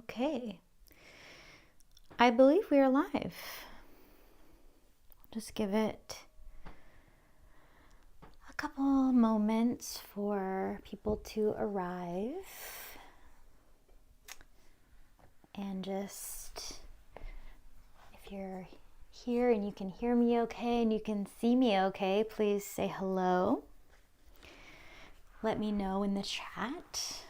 Okay. I believe we are live. Just give it a couple moments for people to arrive. And just, if you're here and you can hear me okay and you can see me okay, please say hello. Let me know in the chat.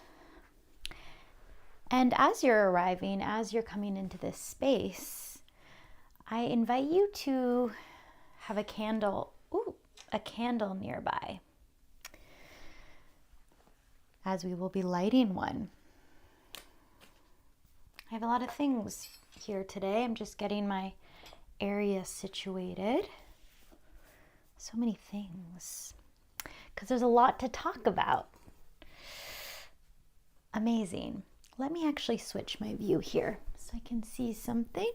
And as you're arriving, as you're coming into this space, I invite you to have a candle nearby, as we will be lighting one. I have a lot of things here today. I'm just getting my area situated. So many things, because there's a lot to talk about. Amazing. Let me actually switch my view here so I can see something.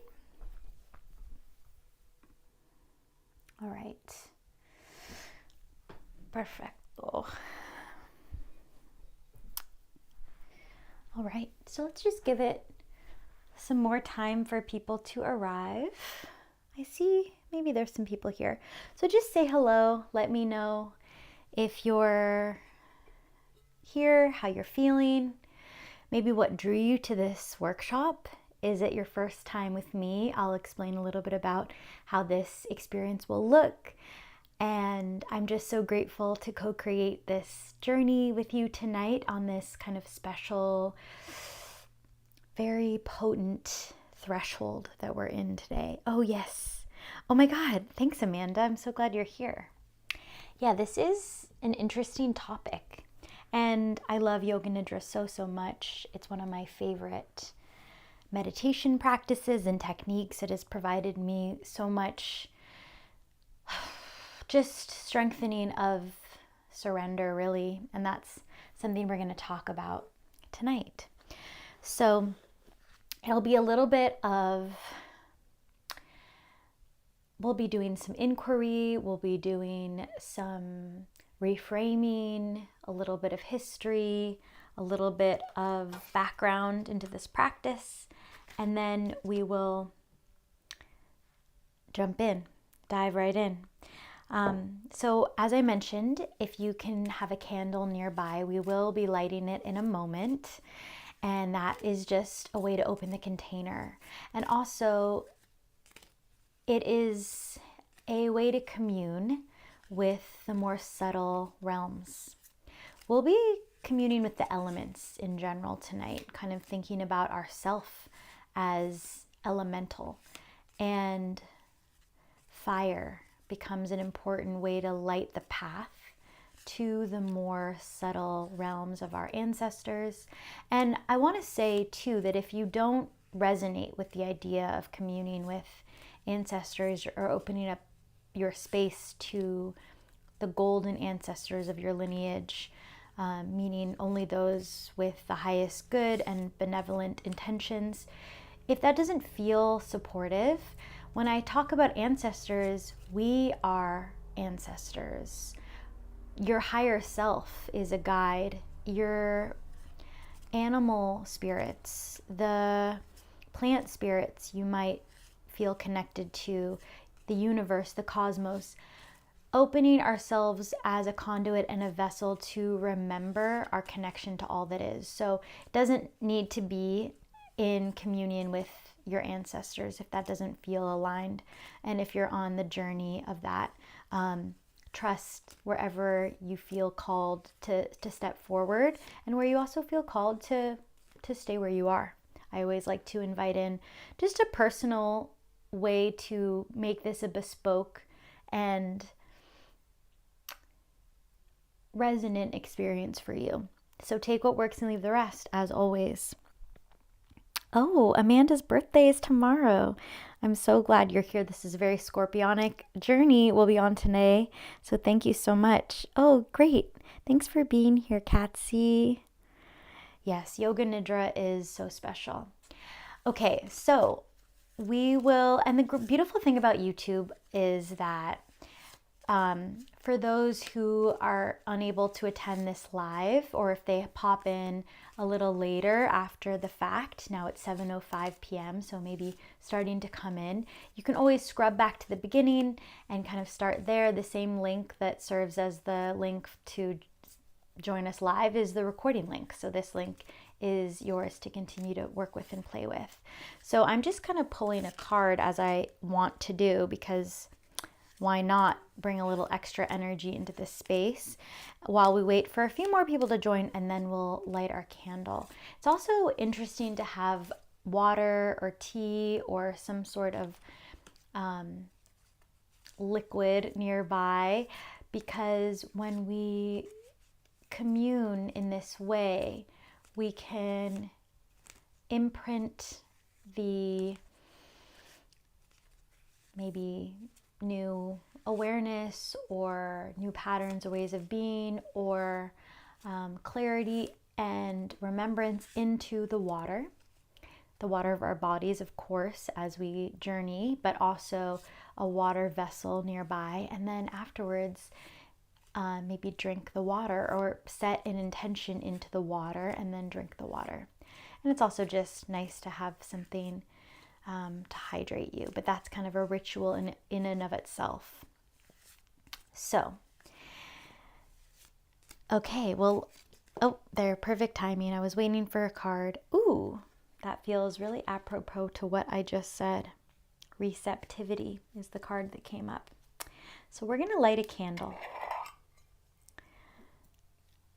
All right. Perfecto. All right, so let's just give it some more time for people to arrive. I see maybe there's some people here. So just say hello. Let me know if you're here, how you're feeling, maybe what drew you to this workshop. Is it your first time with me? I'll explain a little bit about how this experience will look. And I'm just so grateful to co-create this journey with you tonight on this kind of special, very potent threshold that we're in today. Oh, yes. Oh my God. Thanks, Amanda. I'm so glad you're here. Yeah, this is an interesting topic. And I love Yoga Nidra so much. It's one of my favorite meditation practices and techniques. It has provided me so much just strengthening of surrender, really. And that's something we're going to talk about tonight. So it'll be a little bit of, we'll be doing some inquiry, we'll be doing some reframing, a little bit of history, a little bit of background into this practice, and then we will jump in, dive right in. So as I mentioned, if you can have a candle nearby, we will be lighting it in a moment. And that is just a way to open the container. And also, it is a way to commune with the more subtle realms. We'll be communing with the elements in general tonight, kind of thinking about ourself as elemental. And fire becomes an important way to light the path to the more subtle realms of our ancestors. And I want to say too that if you don't resonate with the idea of communing with ancestors or opening up your space to the golden ancestors of your lineage, meaning only those with the highest good and benevolent intentions, if that doesn't feel supportive, when I talk about ancestors, we are ancestors. Your higher self is a guide. Your animal spirits, the plant spirits you might feel connected to, the universe, the cosmos, opening ourselves as a conduit and a vessel to remember our connection to all that is. So it doesn't need to be in communion with your ancestors if that doesn't feel aligned. And if you're on the journey of that, trust wherever you feel called to step forward, and where you also feel called to stay where you are. I always like to invite in just a personal way to make this a bespoke and resonant experience for you. So take what works and leave the rest, as always. Oh, Amanda's birthday is tomorrow. I'm so glad you're here. This is a very scorpionic journey we'll be on today. So thank you so much. Oh, great. Thanks for being here, Katsy. Yes, Yoga Nidra is so special. Okay, so we will, and the beautiful thing about YouTube is that For those who are unable to attend this live, or if they pop in a little later after the fact, now it's 7:05 p.m., so maybe starting to come in, you can always scrub back to the beginning and kind of start there. The same link that serves as the link to join us live is the recording link. So this link is yours to continue to work with and play with. So I'm just kind of pulling a card as I want to do, because why not bring a little extra energy into this space while we wait for a few more people to join, and then we'll light our candle. It's also interesting to have water or tea or some sort of liquid nearby, because when we commune in this way, we can imprint the maybe new awareness or new patterns or ways of being, or clarity and remembrance into the water of our bodies, of course, as we journey, but also a water vessel nearby. And then afterwards, maybe drink the water, or set an intention into the water and then drink the water. And it's also just nice to have something to hydrate you, but that's kind of a ritual in and of itself. So, okay, well, oh, there, perfect timing. I was waiting for a card. Ooh, that feels really apropos to what I just said. Receptivity is the card that came up. So we're going to light a candle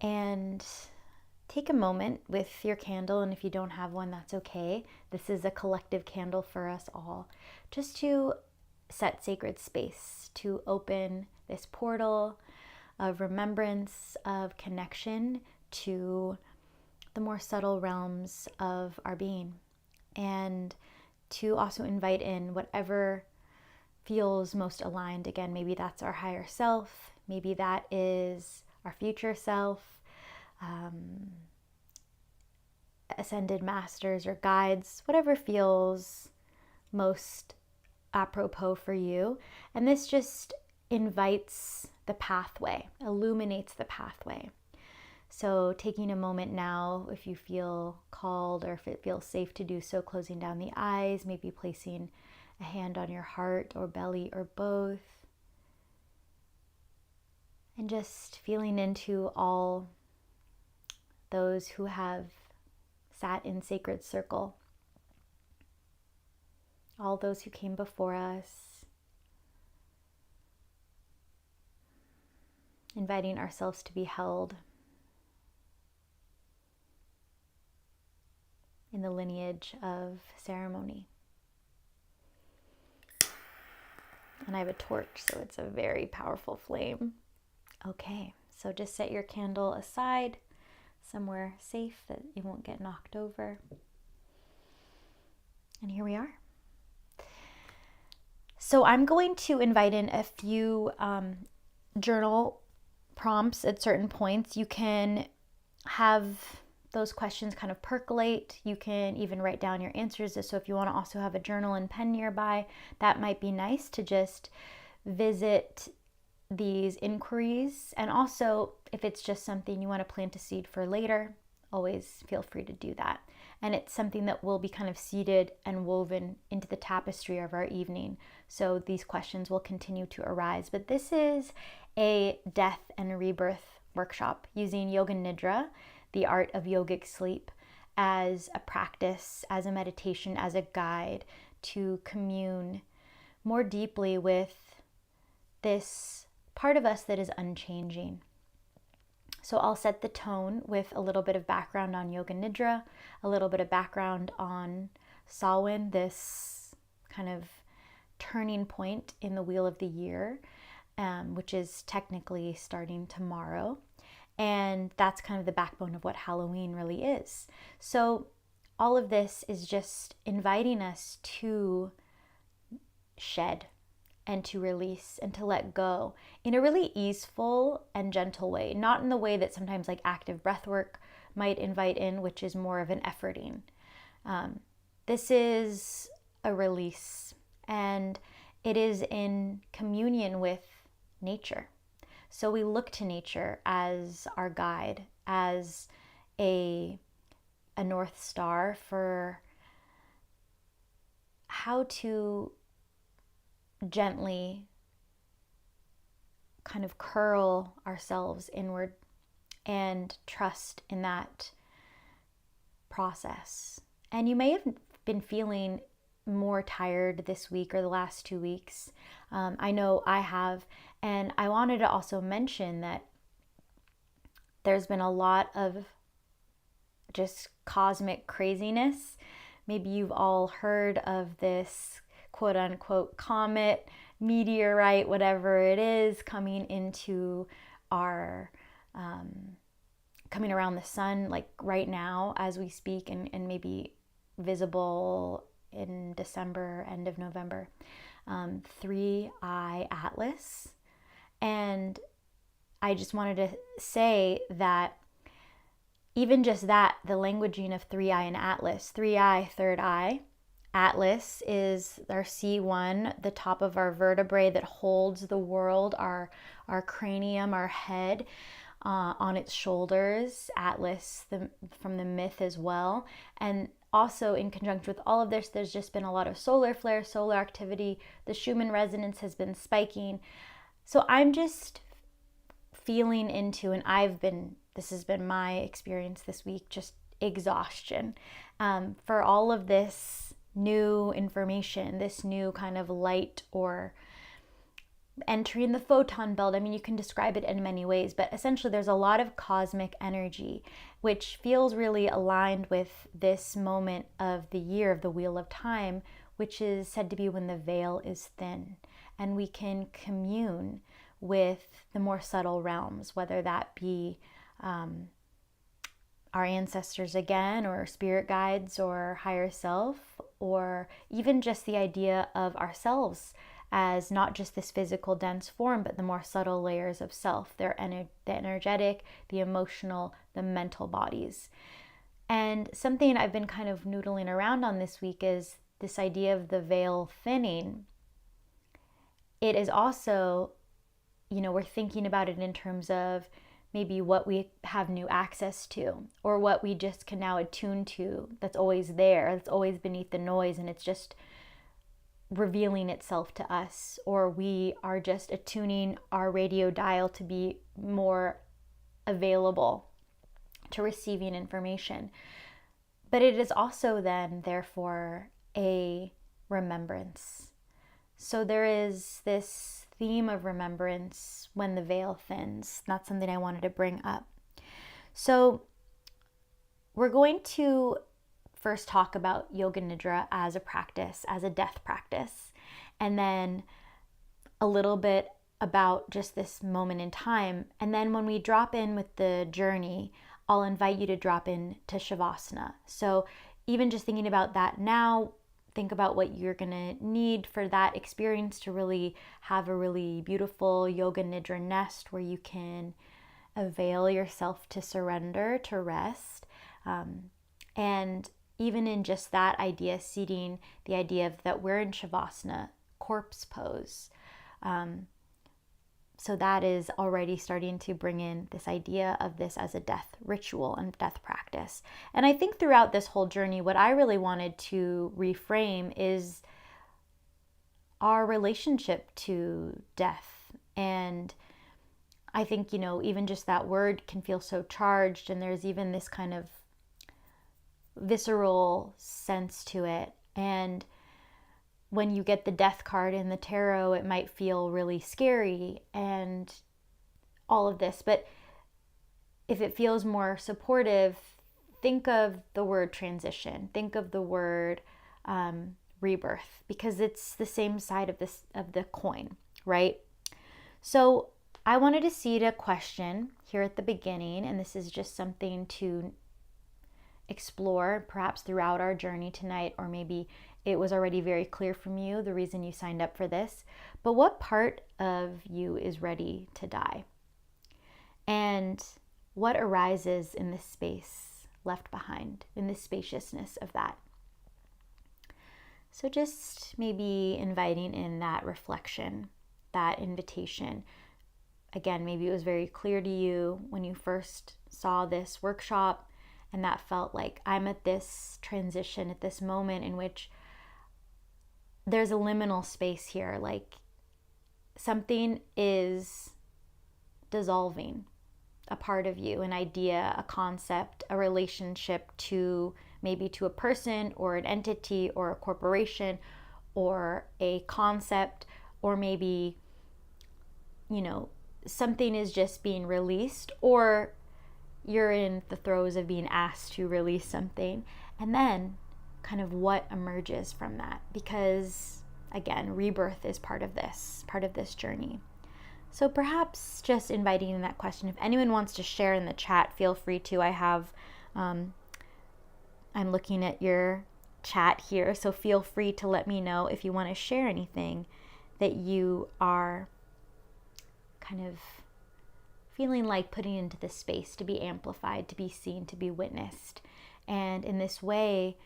and take a moment with your candle, and if you don't have one, that's okay. This is a collective candle for us all, just to set sacred space, to open this portal of remembrance, of connection to the more subtle realms of our being, and to also invite in whatever feels most aligned. Again, maybe that's our higher self, maybe that is our future self, ascended masters or guides, whatever feels most apropos for you. And this just invites the pathway, illuminates the pathway. So taking a moment now, if you feel called or if it feels safe to do so, closing down the eyes, maybe placing a hand on your heart or belly or both, and just feeling into all those who have sat in sacred circle, all those who came before us, inviting ourselves to be held in the lineage of ceremony. And I have a torch, so it's a very powerful flame. Okay, so just set your candle aside somewhere safe that it won't get knocked over. And here we are. So I'm going to invite in a few journal prompts at certain points. You can have those questions kind of percolate. You can even write down your answers. So if you want to also have a journal and pen nearby, that might be nice to just visit these inquiries. And also, if it's just something you want to plant a seed for later, always feel free to do that. And it's something that will be kind of seeded and woven into the tapestry of our evening. So these questions will continue to arise. But this is a death and rebirth workshop using Yoga Nidra, the art of yogic sleep, as a practice, as a meditation, as a guide to commune more deeply with this part of us that is unchanging. So I'll set the tone with a little bit of background on Yoga Nidra, a little bit of background on Samhain, this kind of turning point in the wheel of the year, which is technically starting tomorrow. And that's kind of the backbone of what Halloween really is. So all of this is just inviting us to shed and to release and to let go in a really easeful and gentle way, not in the way that sometimes like active breath work might invite in, which is more of an efforting. This is a release, and it is in communion with nature. So we look to nature as our guide, as a North Star for how to gently kind of curl ourselves inward and trust in that process. And you may have been feeling more tired this week or the last 2 weeks. I know I have. And I wanted to also mention that there's been a lot of just cosmic craziness. Maybe you've all heard of this quote unquote comet, meteorite, whatever it is, coming into our coming around the sun, like right now as we speak, and maybe visible in December, end of November. 3I Atlas. And I just wanted to say that even just that, the languaging of 3I and Atlas, 3I, third eye, Atlas is our C1, the top of our vertebrae that holds the world, our cranium, our head on its shoulders. Atlas, from the myth as well. And also in conjunction with all of this, there's just been a lot of solar flare, solar activity. The Schumann resonance has been spiking. So I'm just feeling into, and this has been my experience this week, just exhaustion for all of this new information, this new kind of light or entering the photon belt. I mean, you can describe it in many ways, but essentially there's a lot of cosmic energy, which feels really aligned with this moment of the year of the Wheel of Time, which is said to be when the veil is thin and we can commune with the more subtle realms, whether that be our ancestors again, or spirit guides, or higher self, or even just the idea of ourselves as not just this physical dense form, but the more subtle layers of self, the energetic, the emotional, the mental bodies. And something I've been kind of noodling around on this week is this idea of the veil thinning. It is also, we're thinking about it in terms of maybe what we have new access to, or what we just can now attune to, that's always there, that's always beneath the noise, and it's just revealing itself to us, or we are just attuning our radio dial to be more available to receiving information. But it is also then, therefore, a remembrance. So there is this theme of remembrance when the veil thins. That's something I wanted to bring up. So we're going to first talk about Yoga Nidra as a practice, as a death practice, and then a little bit about just this moment in time. And then when we drop in with the journey, I'll invite you to drop in to Shavasana. So even just thinking about that now, think about what you're going to need for that experience to really have a really beautiful Yoga Nidra nest where you can avail yourself to surrender, to rest. And even in just that idea, seating the idea of that we're in Shavasana, corpse pose. So that is already starting to bring in this idea of this as a death ritual and death practice. And I think throughout this whole journey, what I really wanted to reframe is our relationship to death. And I think, even just that word can feel so charged, and there's even this kind of visceral sense to it. And when you get the death card in the tarot, it might feel really scary and all of this. But if it feels more supportive, think of the word transition. Think of the word rebirth, because it's the same side of the coin, right? So I wanted to seed a question here at the beginning, and this is just something to explore perhaps throughout our journey tonight, or maybe it was already very clear from you the reason you signed up for this. But what part of you is ready to die? And what arises in this space left behind, in this spaciousness of that? So just maybe inviting in that reflection, that invitation again, maybe it was very clear to you when you first saw this workshop, and that felt like I'm at this transition, at this moment in which there's a liminal space here, like something is dissolving, a part of you, an idea, a concept, a relationship to maybe to a person or an entity or a corporation or a concept, or maybe, something is just being released, or you're in the throes of being asked to release something. And then kind of what emerges from that, because again, rebirth is part of this journey. So perhaps just inviting in that question, if anyone wants to share in the chat, feel free to. I'm looking at your chat here, so feel free to let me know if you want to share anything that you are kind of feeling like putting into the space to be amplified, to be seen, to be witnessed. And in this way,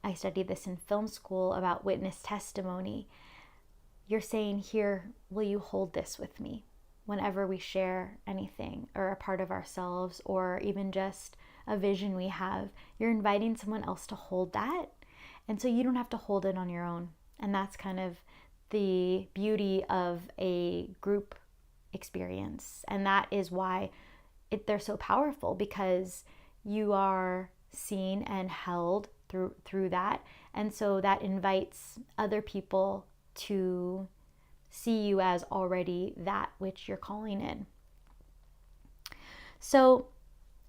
I studied this in film school about witness testimony. You're saying here, will you hold this with me whenever we share anything or a part of ourselves, or even just a vision we have? You're inviting someone else to hold that. And so you don't have to hold it on your own. And that's kind of the beauty of a group experience. And that is why they're so powerful, because you are seen and held through that. And so that invites other people to see you as already that which you're calling in. So,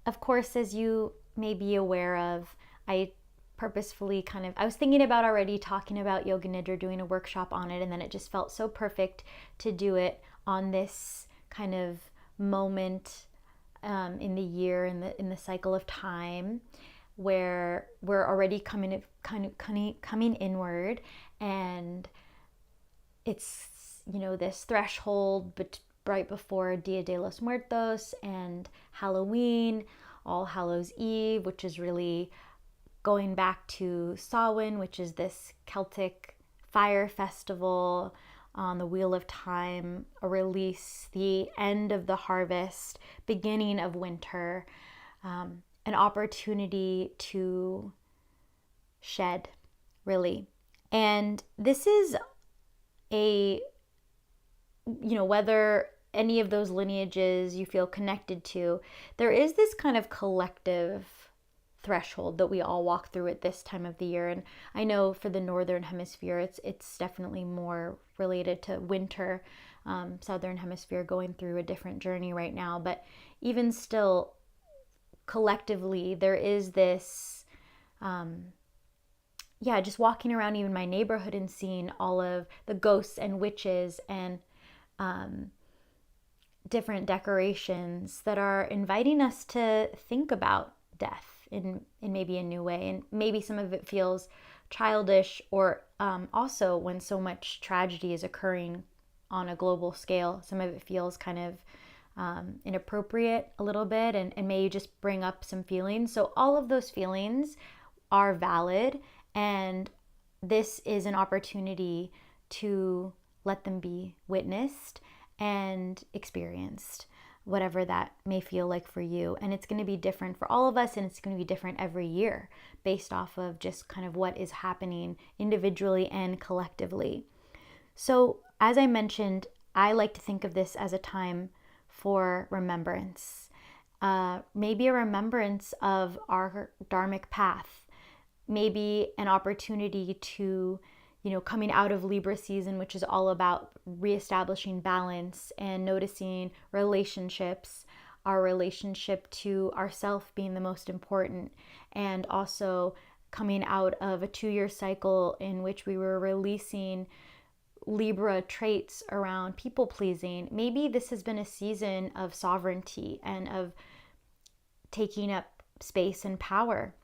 of course, as you may be aware of, I purposefully I was thinking about already talking about Yoga Nidra, doing a workshop on it, and then it just felt so perfect to do it on this kind of moment in the year, in the cycle of time, where we're already coming inward, and it's this threshold right before Dia de los Muertos and Halloween, All Hallows Eve, which is really going back to Samhain, which is this Celtic fire festival on the wheel of time, a release, the end of the harvest, beginning of winter, an opportunity to shed, really. And this is whether any of those lineages you feel connected to, there is this kind of collective threshold that we all walk through at this time of the year. And I know for the Northern Hemisphere, it's definitely more related to winter. Southern Hemisphere going through a different journey right now. But even still, collectively, there is this, just walking around even my neighborhood and seeing all of the ghosts and witches and different decorations that are inviting us to think about death in maybe a new way. And maybe some of it feels childish, or also when so much tragedy is occurring on a global scale, some of it feels kind of inappropriate a little bit, and may just bring up some feelings. So all of those feelings are valid, and this is an opportunity to let them be witnessed and experienced, whatever that may feel like for you. And it's going to be different for all of us, and it's going to be different every year based off of just kind of what is happening individually and collectively. So as I mentioned, I like to think of this as a time for remembrance, maybe a remembrance of our dharmic path, maybe an opportunity to, coming out of Libra season, which is all about reestablishing balance and noticing relationships, our relationship to ourself being the most important, and also coming out of a 2-year cycle in which we were releasing Libra traits around people pleasing. Maybe this has been a season of sovereignty and of taking up space and power.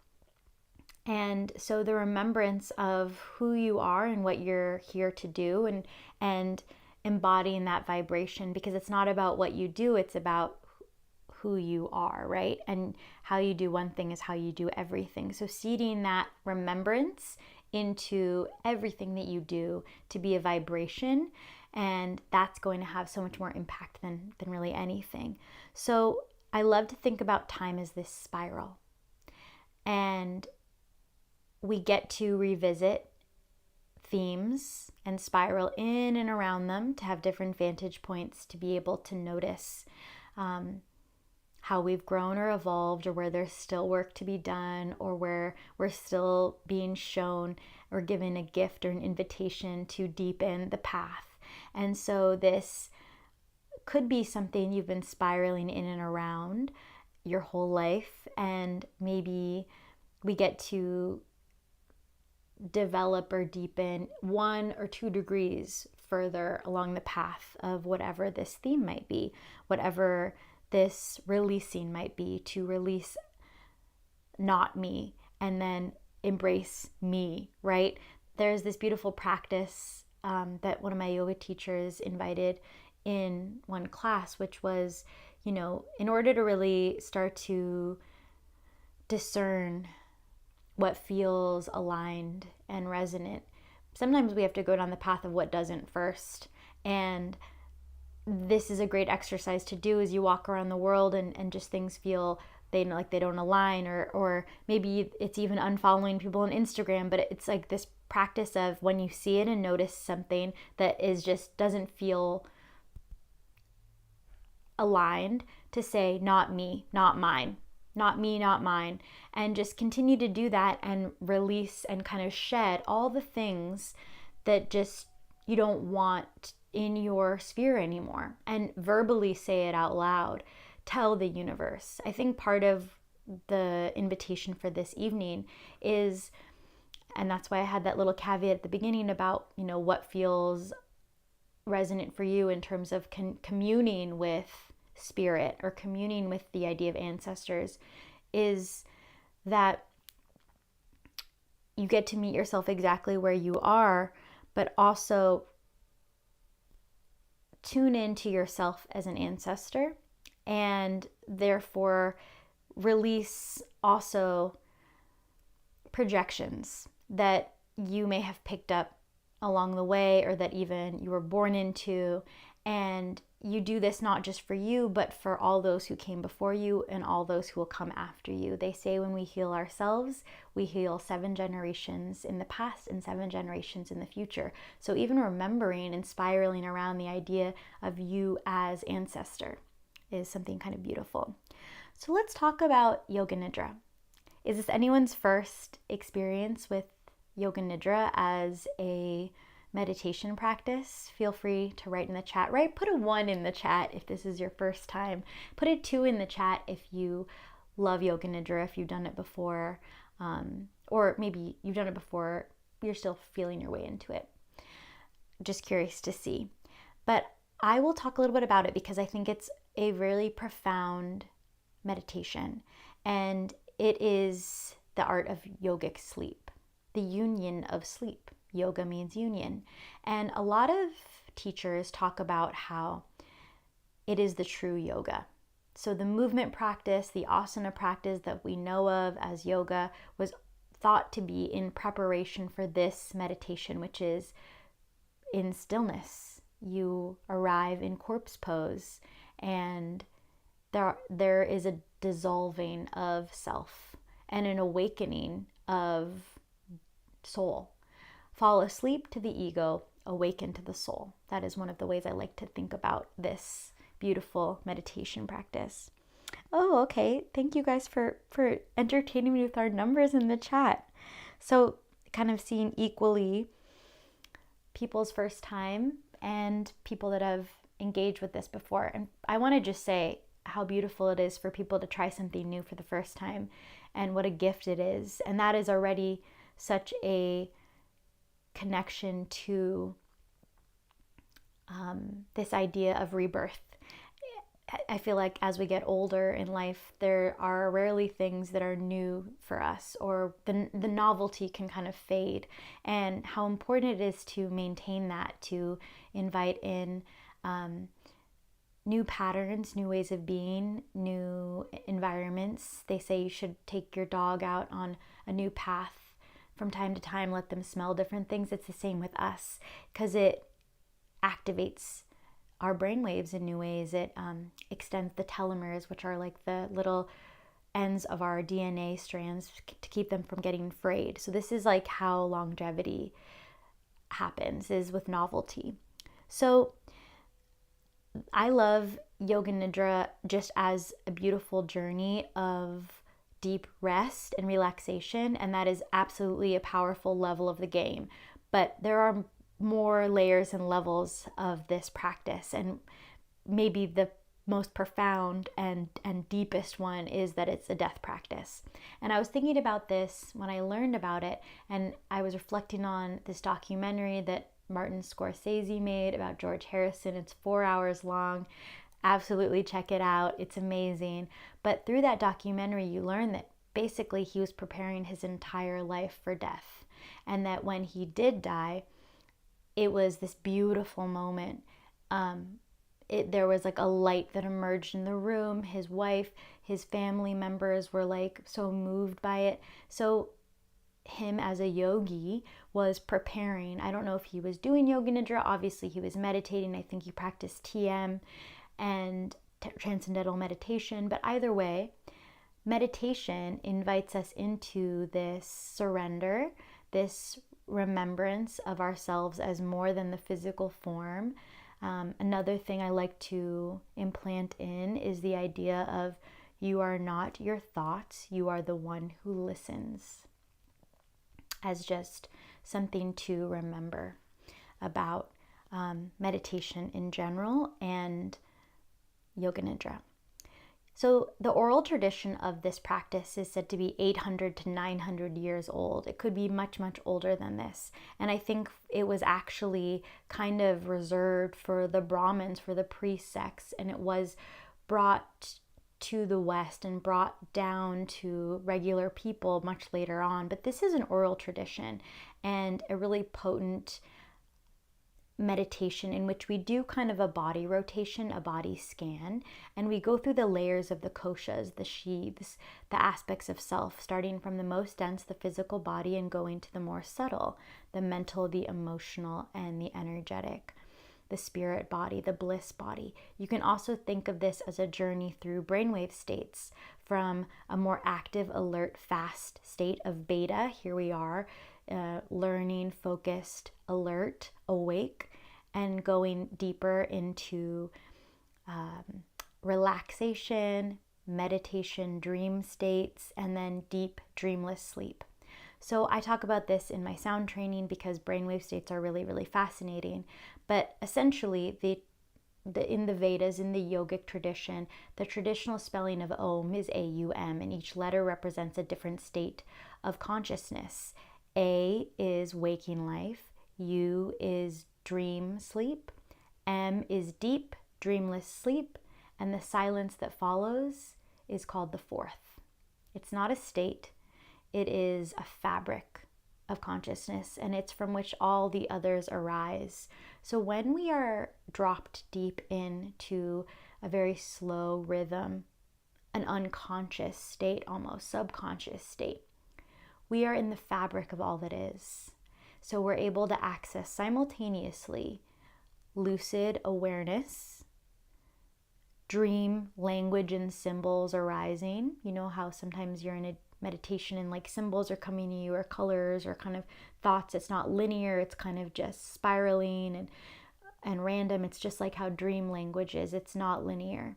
And so the remembrance of who you are and what you're here to do, and embodying that vibration, because it's not about what you do, it's about who you are, right? And how you do one thing is how you do everything. So seeding that remembrance into everything that you do to be a vibration, And that's going to have so much more impact than really anything. So I love to think about time as this spiral. And we get to revisit themes and spiral in and around them to have different vantage points to be able to notice how we've grown or evolved, or where there's still work to be done, or where we're still being shown or given a gift or an invitation to deepen the path. And so this could be something you've been spiraling in and around your whole life, and maybe we get to develop or deepen 1 or 2 degrees further along the path of whatever this theme might be, whatever this releasing might be, to release not me and then embrace me, right? There's this beautiful practice that one of my yoga teachers invited in one class, which was, in order to really start to discern what feels aligned and resonant, sometimes we have to go down the path of what doesn't first. And this is a great exercise to do as you walk around the world and just things feel they don't align, or maybe it's even unfollowing people on Instagram, but it's like this practice of when you see it and notice something that is just doesn't feel aligned, to say, not me, not mine. Not me, not mine. And just continue to do that and release and kind of shed all the things that just you don't want in your sphere anymore. And verbally say it out loud. Tell the universe. I think part of the invitation for this evening is, and that's why I had that little caveat at the beginning about, what feels resonant for you in terms of communing with spirit or communing with the idea of ancestors, is that you get to meet yourself exactly where you are, but also tune into yourself as an ancestor, and therefore release also projections that you may have picked up along the way, or that even you were born into. And you do this not just for you, but for all those who came before you and all those who will come after you. They say when we heal ourselves, we heal 7 generations in the past and 7 generations in the future. So even remembering and spiraling around the idea of you as ancestor is something kind of beautiful. So let's talk about Yoga Nidra. Is this anyone's first experience with Yoga Nidra as a meditation practice? Feel free to write in the chat, right? Put a 1 in the chat if this is your first time. Put a 2 in the chat if you love Yoga Nidra, if you've done it before, or maybe you've done it before, you're still feeling your way into it. Just curious to see. But I will talk a little bit about it because I think it's a really profound meditation, and it is the art of yogic sleep, the union of sleep. Yoga means union. And a lot of teachers talk about how it is the true yoga. So the movement practice, the asana practice that we know of as yoga, was thought to be in preparation for this meditation, which is in stillness. You arrive in corpse pose, and there is a dissolving of self and an awakening of soul. Fall asleep to the ego, awaken to the soul. That is one of the ways I like to think about this beautiful meditation practice. Oh, okay. Thank you guys for entertaining me with our numbers in the chat. So kind of seeing equally people's first time and people that have engaged with this before. And I want to just say how beautiful it is for people to try something new for the first time, and what a gift it is. And that is already such a connection to this idea of rebirth. I feel like as we get older in life, there are rarely things that are new for us, or the novelty can kind of fade, and how important it is to maintain that, to invite in new patterns, new ways of being, new environments. They say you should take your dog out on a new path from time to time, let them smell different things. It's the same with us, because it activates our brainwaves in new ways. It extends the telomeres, which are like the little ends of our DNA strands, to keep them from getting frayed. So this is like how longevity happens, is with novelty. So I love Yoga Nidra just as a beautiful journey of deep rest and relaxation, and that is absolutely a powerful level of the game. But there are more layers and levels of this practice, and maybe the most profound and deepest one is that it's a death practice. And I was thinking about this when I learned about it, and I was reflecting on this documentary that Martin Scorsese made about George Harrison. It's 4 hours long. Absolutely check it out. It's amazing. But through that documentary, you learn that basically he was preparing his entire life for death. And that when he did die, it was this beautiful moment. There was like a light that emerged in the room. His wife, his family members were like so moved by it. So him as a yogi was preparing. I don't know if he was doing yoga nidra. Obviously he was meditating. I think he practiced TM and transcendental meditation. But either way, meditation invites us into this surrender, this remembrance of ourselves as more than the physical form. Another thing I like to implant in is the idea of you are not your thoughts, you are the one who listens, as just something to remember about meditation in general and Yoga Nidra. So the oral tradition of this practice is said to be 800 to 900 years old. It could be much, much older than this. And I think it was actually kind of reserved for the Brahmins, for the priest sects, and it was brought to the West and brought down to regular people much later on. But this is an oral tradition and a really potent meditation in which we do kind of a body rotation, a body scan, and we go through the layers of the koshas, the sheaths, the aspects of self, starting from the most dense, the physical body, and going to the more subtle, the mental, the emotional, and the energetic, the spirit body, the bliss body. You can also think of this as a journey through brainwave states, from a more active, alert, fast state of beta. Here we are, learning, focused, alert, awake, and going deeper into relaxation, meditation, dream states, and then deep dreamless sleep. So I talk about this in my sound training because brainwave states are really, really fascinating. But essentially, in the Vedas, in the yogic tradition, the traditional spelling of Om is A-U-M, and each letter represents a different state of consciousness. A is waking life, U is dream sleep, M is deep dreamless sleep, and the silence that follows is called the fourth. It's not a state, it is a fabric of consciousness, and it's from which all the others arise. So when we are dropped deep into a very slow rhythm, an unconscious state, almost subconscious state, we are in the fabric of all that is. So we're able to access simultaneously lucid awareness, dream language and symbols arising. You know how sometimes you're in a meditation and like symbols are coming to you, or colors, or kind of thoughts. It's not linear, it's kind of just spiraling and random. It's just like how dream language is. It's not linear.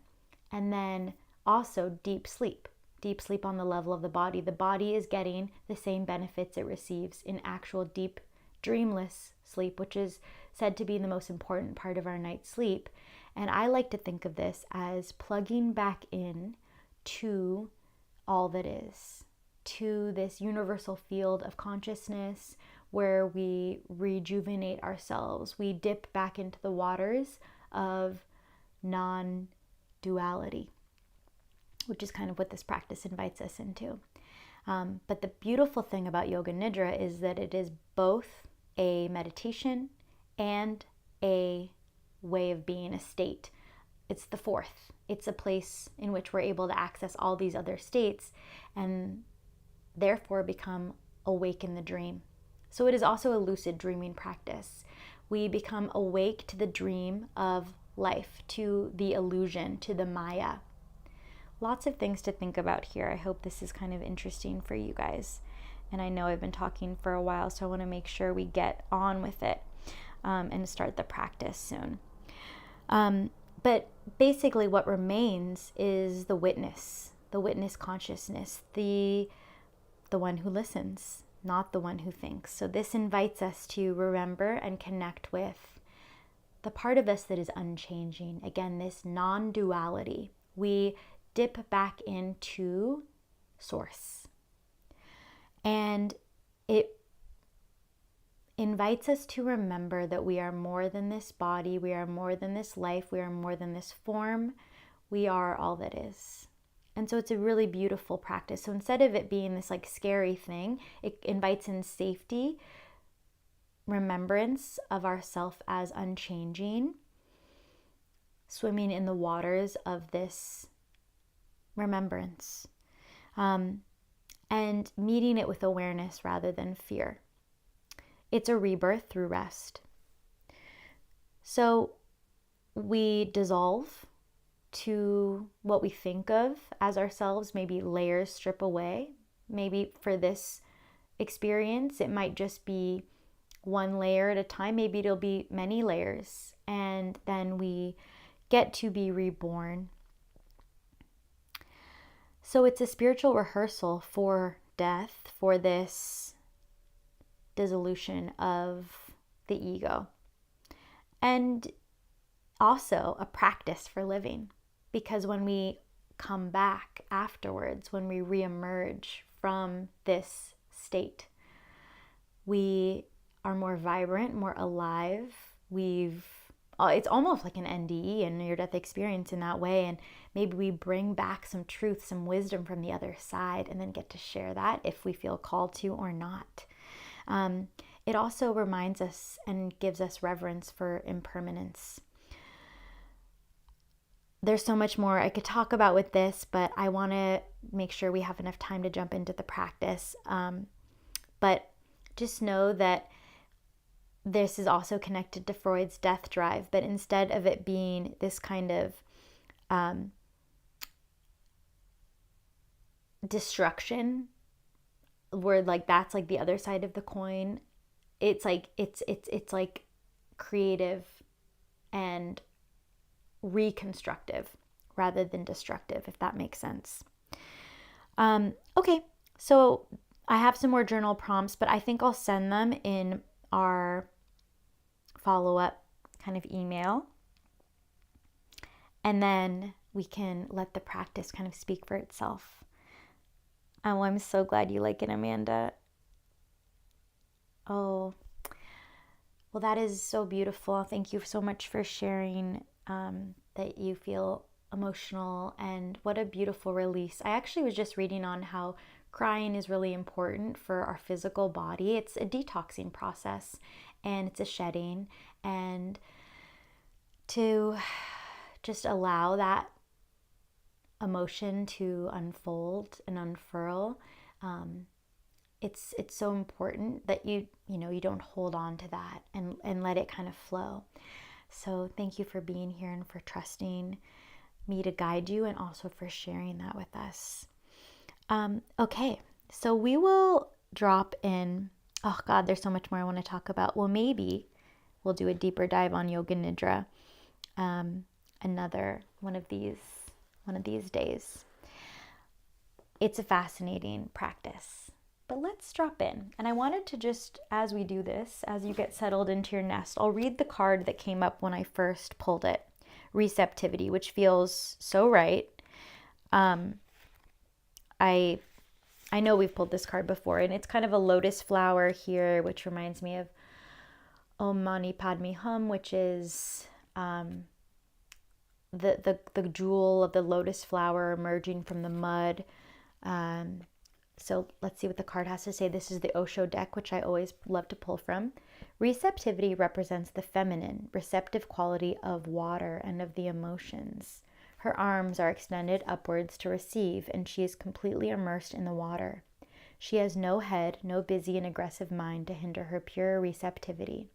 And then also deep sleep on the level of the body. The body is getting the same benefits it receives in actual deep dreamless sleep, which is said to be the most important part of our night's sleep. And I like to think of this as plugging back in to all that is, to this universal field of consciousness where we rejuvenate ourselves. We dip back into the waters of non-duality, which is kind of what this practice invites us into. But the beautiful thing about Yoga Nidra is that it is both a meditation and a way of being, a state. It's the fourth. It's a place in which we're able to access all these other states and therefore become awake in the dream. So it is also a lucid dreaming practice We become awake to the dream of life, to the illusion, to the Maya. Lots of things to think about here. I hope this is kind of interesting for you guys. And I know I've been talking for a while, so I want to make sure we get on with it and start the practice soon. But basically what remains is the witness consciousness, the one who listens, not the one who thinks. So this invites us to remember and connect with the part of us that is unchanging. Again, this non-duality. We dip back into source. And it invites us to remember that we are more than this body, we are more than this life, we are more than this form, we are all that is. And so it's a really beautiful practice. So instead of it being this like scary thing, it invites in safety, remembrance of ourself as unchanging, swimming in the waters of this remembrance, and meeting it with awareness rather than fear. It's a rebirth through rest. So we dissolve to what we think of as ourselves, maybe layers strip away. Maybe for this experience, it might just be one layer at a time. Maybe it'll be many layers. And then we get to be reborn. So it's a spiritual rehearsal for death, for this dissolution of the ego. And also a practice for living. Because when we come back afterwards, when we reemerge from this state, we are more vibrant, more alive. It's almost like an NDE, a near-death experience in that way. And maybe we bring back some truth, some wisdom from the other side, and then get to share that if we feel called to or not. It also reminds us and gives us reverence for impermanence. There's so much more I could talk about with this, but I want to make sure we have enough time to jump into the practice. But just know that this is also connected to Freud's death drive, but instead of it being this kind of destruction, where like that's like the other side of the coin, it's like it's like creative and reconstructive rather than destructive, if that makes sense. Okay, so I have some more journal prompts, but I think I'll send them in our follow-up kind of email. And then we can let the practice kind of speak for itself. Oh, I'm so glad you like it, Amanda. Oh, well, that is so beautiful. Thank you so much for sharing that you feel emotional, and what a beautiful release. I actually was just reading on how crying is really important for our physical body. It's a detoxing process, and it's a shedding, and to just allow that emotion to unfold and unfurl. It's so important that you don't hold on to that and let it kind of flow. So thank you for being here and for trusting me to guide you, and also for sharing that with us. Okay, so we will drop in. Oh God, there's so much more I want to talk about. Well, maybe we'll do a deeper dive on Yoga Nidra another one of these days. It's a fascinating practice. But let's drop in. And I wanted to just, as we do this, as you get settled into your nest, I'll read the card that came up when I first pulled it. Receptivity, which feels so right. I know we've pulled this card before, and it's kind of a lotus flower here, which reminds me of Om Mani Padme Hum, which is the jewel of the lotus flower emerging from the mud. So let's see what the card has to say. This is the Osho deck, which I always love to pull from. Receptivity represents the feminine, receptive quality of water and of the emotions. Her arms are extended upwards to receive, and she is completely immersed in the water. She has no head, no busy and aggressive mind to hinder her pure receptivity.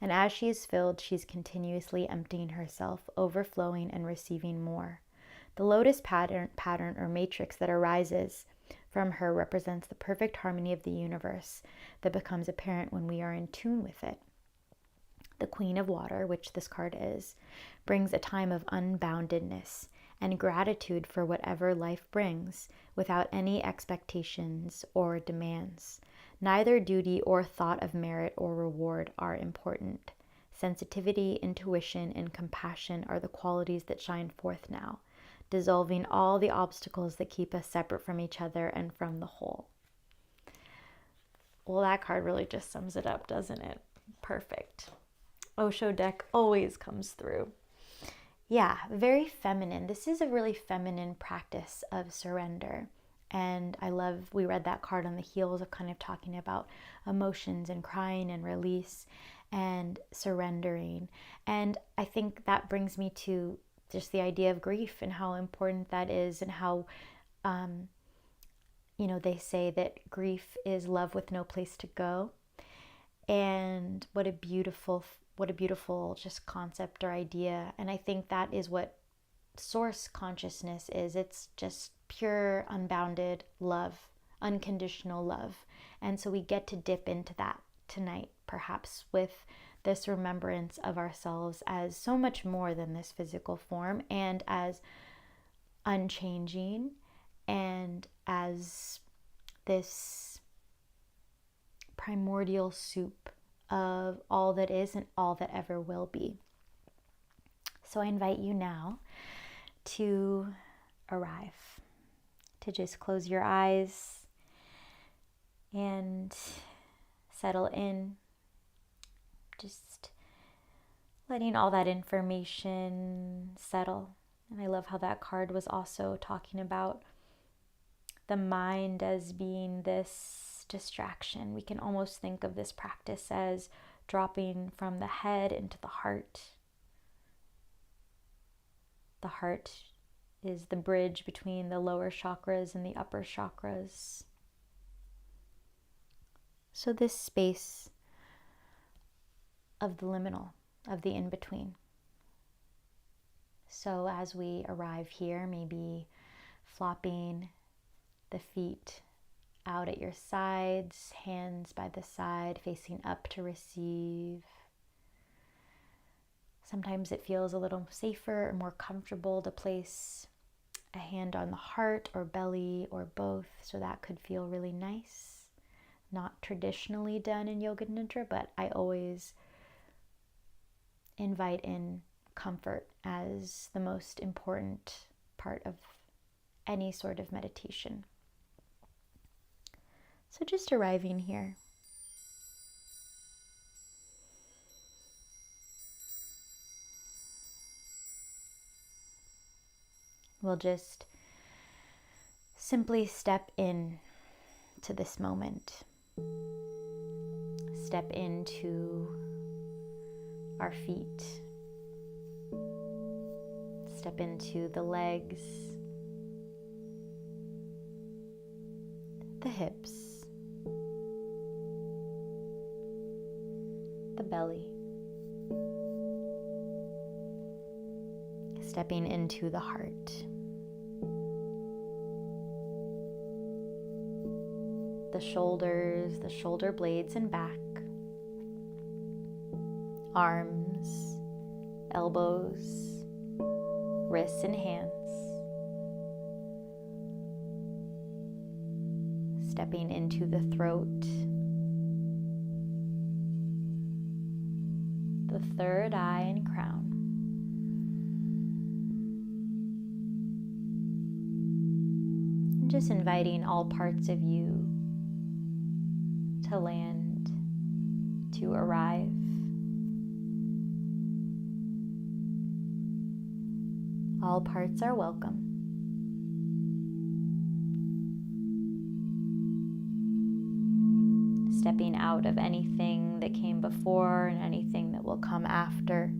And as she is filled, she's continuously emptying herself, overflowing and receiving more. The lotus pattern or matrix that arises from her represents the perfect harmony of the universe that becomes apparent when we are in tune with it. The Queen of Water, which this card is, brings a time of unboundedness and gratitude for whatever life brings, without any expectations or demands. Neither duty or thought of merit or reward are important. Sensitivity, intuition, and compassion are the qualities that shine forth now, dissolving all the obstacles that keep us separate from each other and from the whole. Well, that card really just sums it up, doesn't it? Perfect. Osho deck always comes through. Yeah, very feminine. This is a really feminine practice of surrender. And I love, we read that card on the heels of kind of talking about emotions and crying and release and surrendering. And I think that brings me to just the idea of grief and how important that is, and how, they say that grief is love with no place to go. And what a beautiful just concept or idea. And I think that is what source consciousness is. It's just pure, unbounded love, unconditional love. And so we get to dip into that tonight, perhaps with this remembrance of ourselves as so much more than this physical form, and as unchanging, and as this primordial soup of all that is and all that ever will be. So I invite you now to arrive, to just close your eyes and settle in, just letting all that information settle. And I love how that card was also talking about the mind as being this distraction. We can almost think of this practice as dropping from the head into the heart. The heart is the bridge between the lower chakras and the upper chakras. So this space of the liminal, of the in-between. So as we arrive here, maybe flopping the feet out at your sides, hands by the side, facing up to receive. Sometimes it feels a little safer or more comfortable to place a hand on the heart or belly or both, so that could feel really nice. Not traditionally done in Yoga Nidra, but I always invite in comfort as the most important part of any sort of meditation. So just arriving here. We'll just simply step in to this moment. Step into our feet. Step into the legs, the hips, the belly. Stepping into the heart. The shoulders, the shoulder blades and back. Arms, elbows, wrists and hands. Stepping into the throat. The third eye and crown. And just inviting all parts of you to land, to arrive. All parts are welcome. Stepping out of anything that came before and anything that will come after.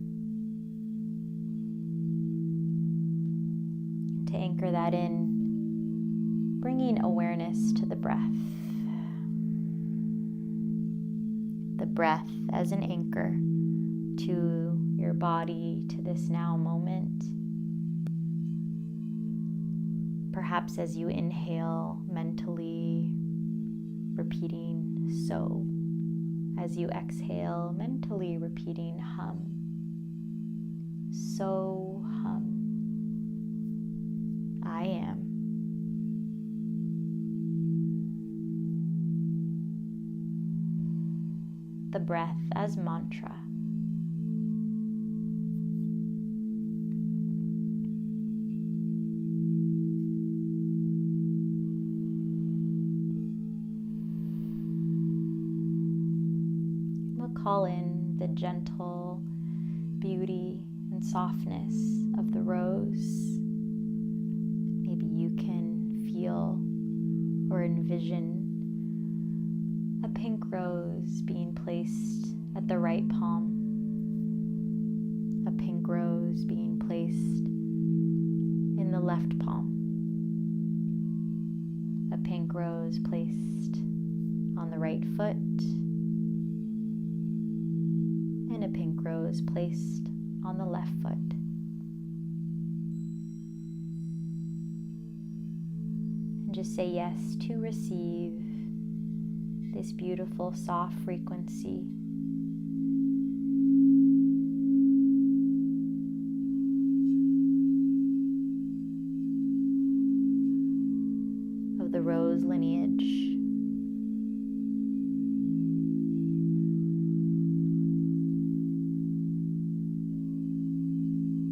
To anchor that in, bringing awareness to the breath. The breath as an anchor to your body, to this now moment. Perhaps as you inhale, mentally repeating so. As you exhale, mentally repeating hum. So hum. I am. The breath as mantra. We'll call in the gentle beauty and softness of the rose. Maybe you can feel or envision a pink rose being placed at the right palm, a pink rose being placed in the left palm, a pink rose placed on the right foot, and a pink rose placed on the left foot. And just say yes to receive this beautiful soft frequency. Of the rose lineage.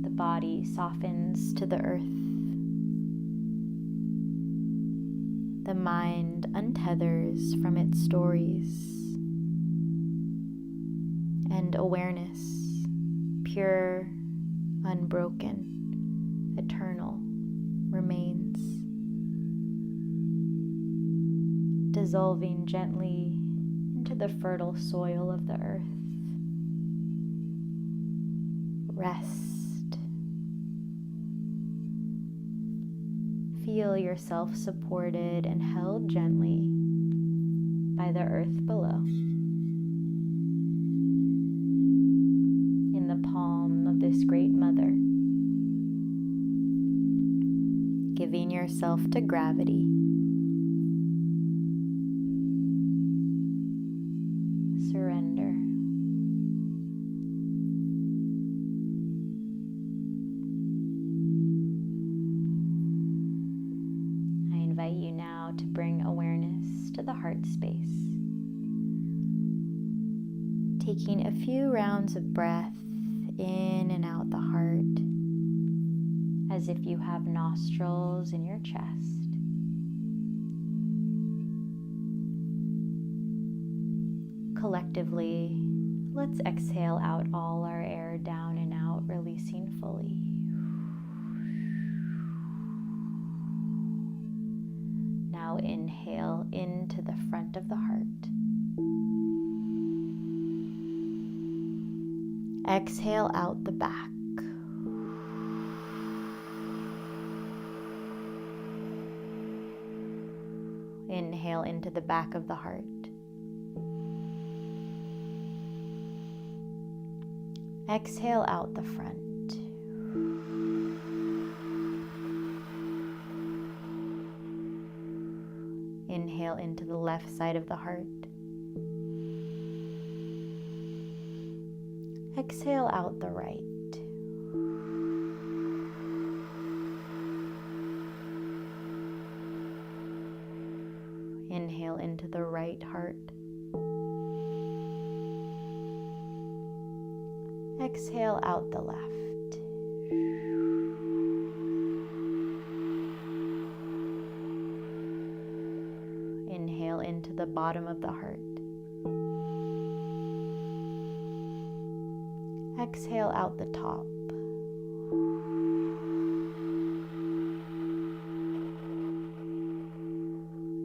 The body softens to the earth. The mind untethers from its stories, and awareness, pure, unbroken, eternal, remains, dissolving gently into the fertile soil of the earth. Rest. Feel yourself supported and held gently by the earth below. In the palm of this great mother. Giving yourself to gravity. Surrender. You now to bring awareness to the heart space. Taking a few rounds of breath in and out the heart as if you have nostrils in your chest. Collectively, let's exhale out all our air down and out, releasing fully. Now inhale into the front of the heart. Exhale out the back. Inhale into the back of the heart. Exhale out the front. Inhale into the left side of the heart. Exhale out the right. Inhale into the right heart. Exhale out the left. Inhale into the bottom of the heart. Exhale out the top.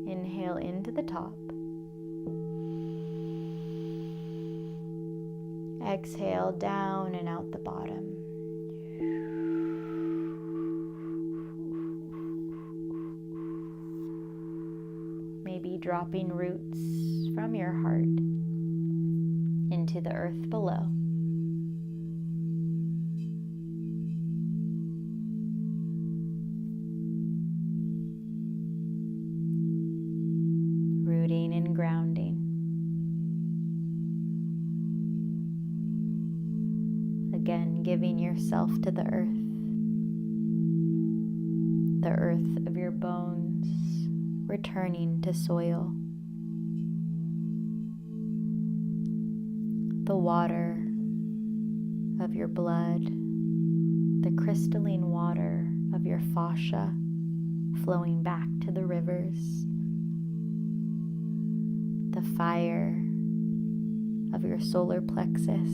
Inhale into the top. Exhale down and out the bottom. Maybe dropping roots from your heart into the earth below. Again, giving yourself to the earth of your bones, returning to soil, the water of your blood, the crystalline water of your fascia flowing back to the rivers, the fire of your solar plexus,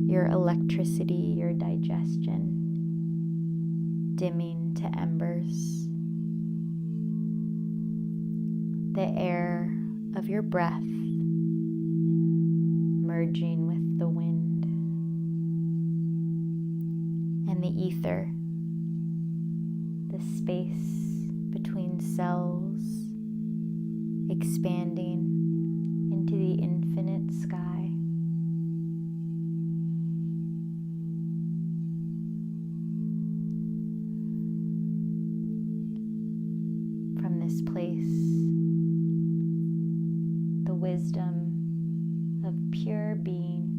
your electricity, your digestion, dimming to embers, the air of your breath merging with the wind, and the ether, the space between cells, expanding into the infinite sky. From this place, the wisdom of pure being,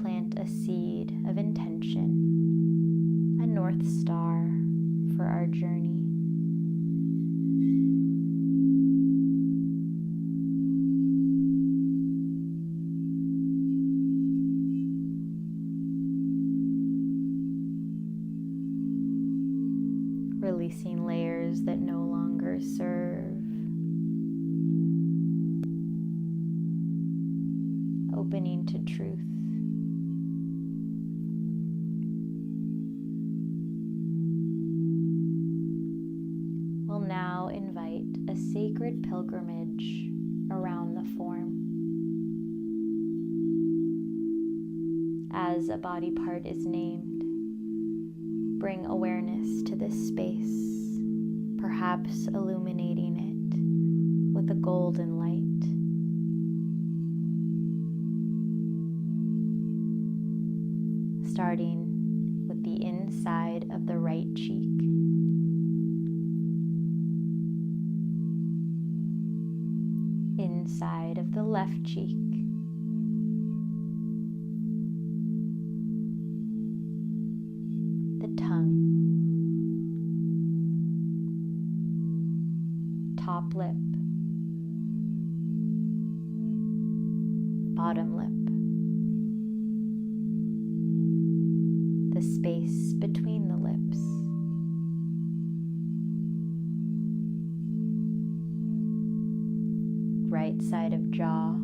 plant a seed of intention, a north star for our journey. Releasing layers that no longer serve. Opening to truth. We'll now invite a sacred pilgrimage around the form. As a body part is named, bring awareness to this space, perhaps illuminating it with a golden light. Starting with the inside of the right cheek. Inside of the left cheek. The tongue. Top lip. Bottom lip. The space between the lips. Right side of jaw.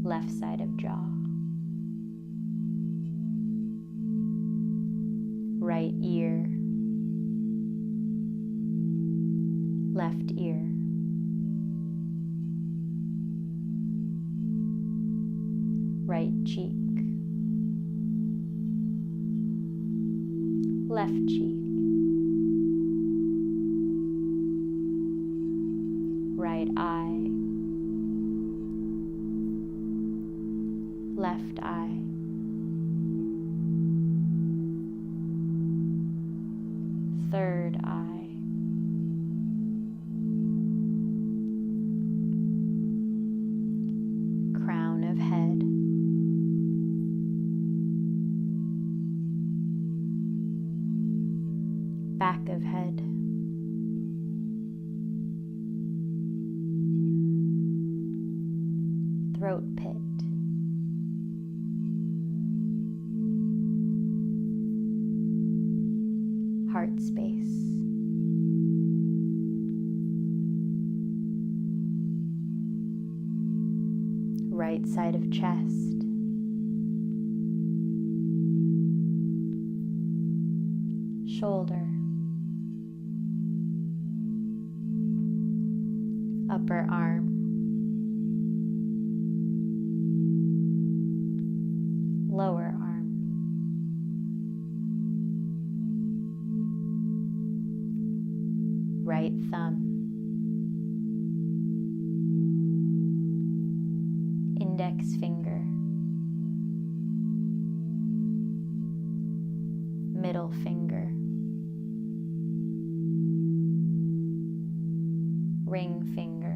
Left side of jaw. Right ear. Left ear. Right cheek, left cheek, right eye, left eye, third eye, crown of head, back of head, throat pit, heart space, right side of chest, shoulder, upper arm, lower arm, right thumb, index finger, middle finger, ring finger,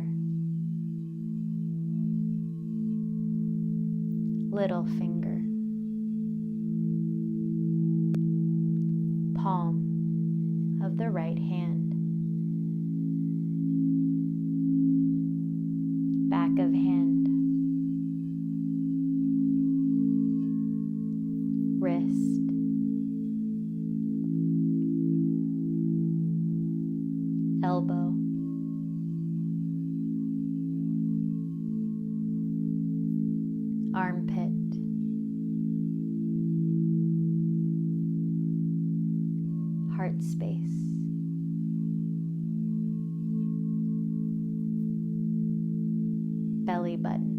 little finger, palm of the right hand, back of hand, wrist, elbow, armpit, heart space, belly button,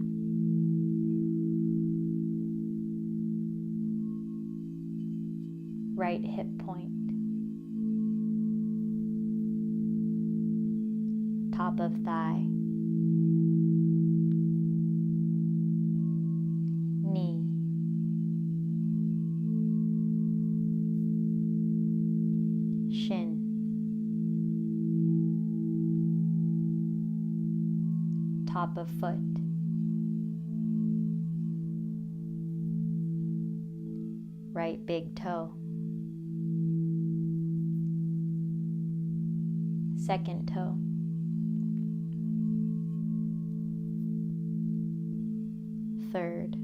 right hip point, top of thigh, knee, shin, top of foot, right big toe, second toe, third,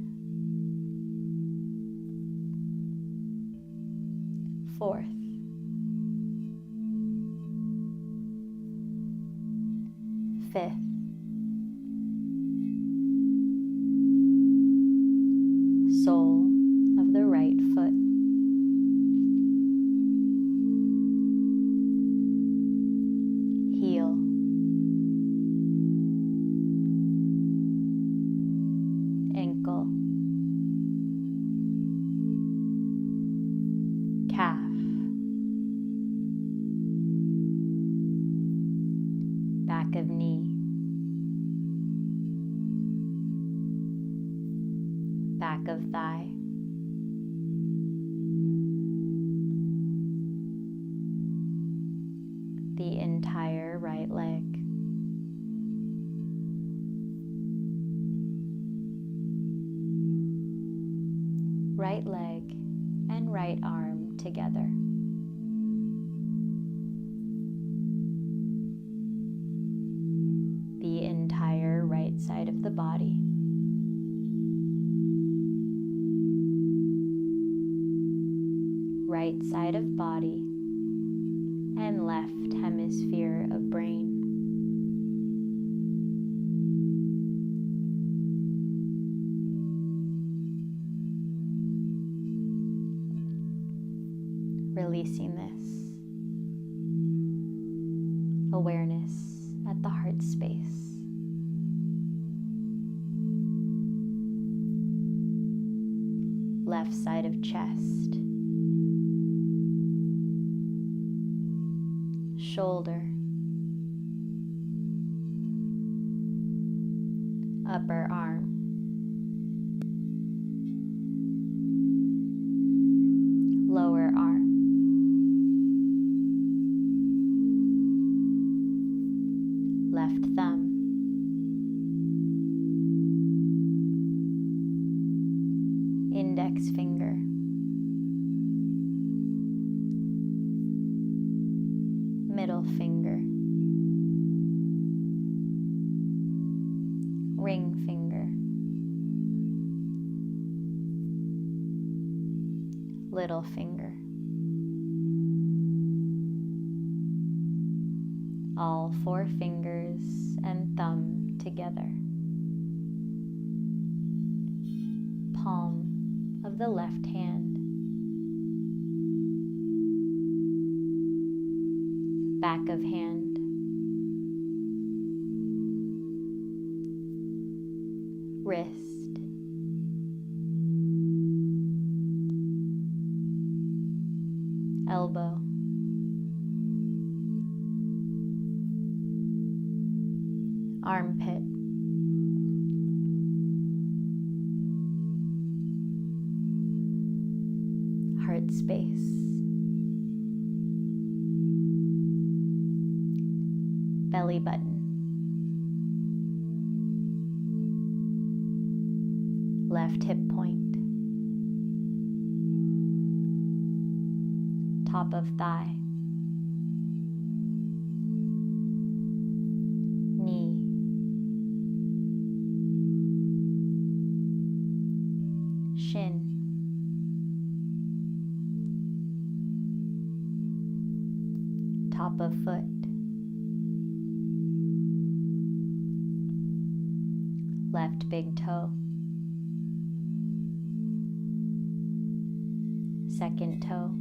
fourth, fifth, sole of the right foot, heel, ankle, calf, back of knee, back of thigh, the entire right leg, right leg and right arm together, the entire right side of the body, right side of body and left hemisphere of brain. Releasing this awareness at the heart space. Left side of chest, shoulder, upper arm, lower arm, left thumb, index finger, middle finger, ring finger, little finger, all four fingers and thumb together, palm of the left hand, back of hand, wrist, elbow, armpit, heart space, belly button, left hip point, top of thigh, knee, shin, top of foot, left big toe, second toe,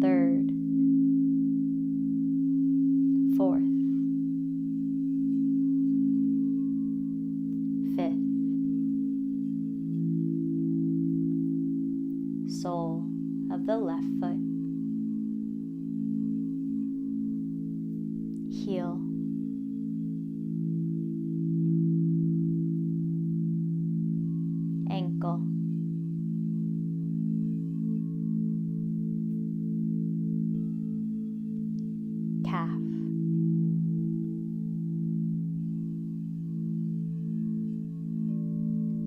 third, fourth, fifth, sole of the left foot, heel, ankle, calf,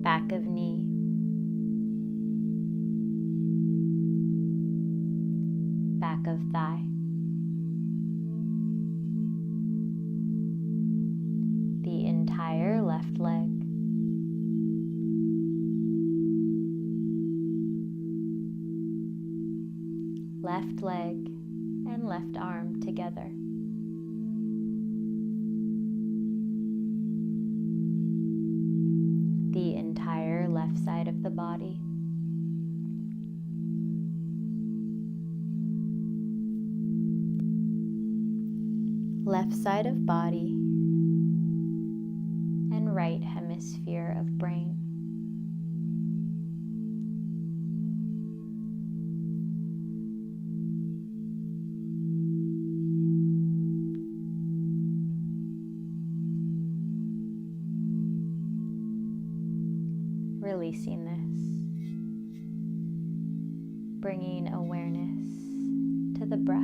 back of knee, back of thigh, the entire left leg, left leg and left arm together, the entire left side of the body, left side of body and right hemisphere of brain. Releasing this, bringing awareness to the breath,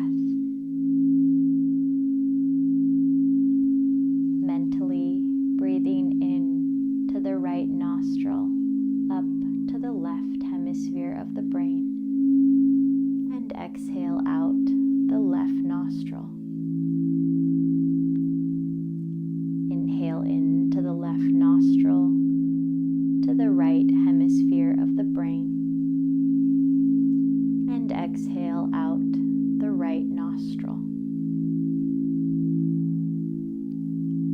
mentally breathing in to the right nostril, up to the left hemisphere of the brain, and exhale out the left nostril. Inhale into the left nostril to the right hemisphere of the brain, and exhale out the right nostril.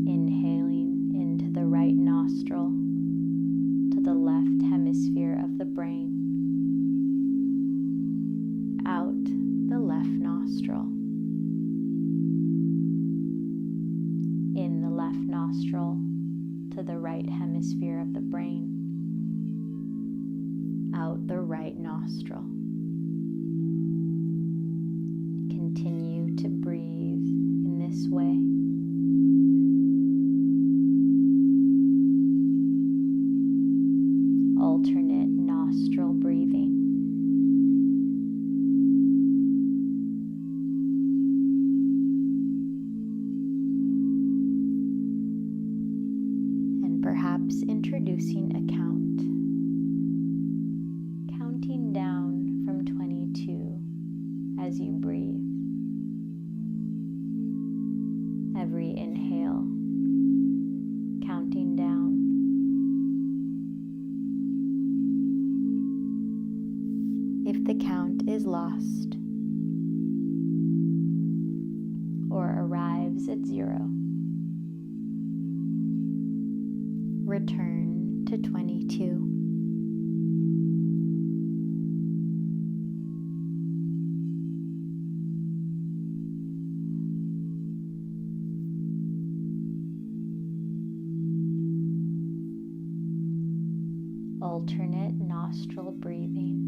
Inhaling into the right nostril to the left hemisphere of the brain, out the left nostril. In the left nostril to the right hemisphere of the brain, out the right nostril. Continue to breathe in this way. Alternate nostril breathing. And perhaps introducing a count. Counting down from 22 as you breathe. Every inhale, counting down. If the count is lost or arrives at 0, return to 22. Alternate nostril breathing.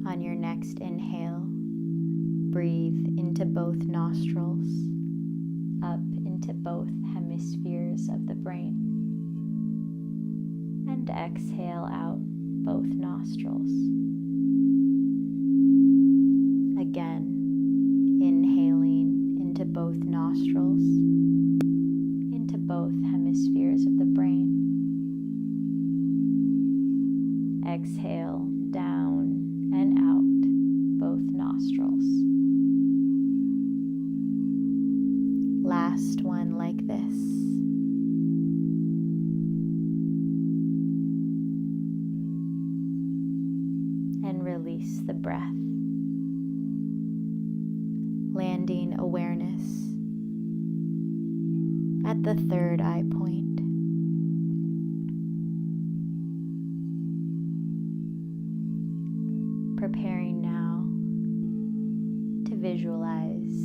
On your next inhale, Breathe into both nostrils, up into both hemispheres of the brain, and exhale out both nostrils. Again, inhaling into both nostrils, into both hemispheres of the brain. Exhale down and out both nostrils. Last one like this. And release the breath. Landing awareness at the third eye point. Preparing now to visualize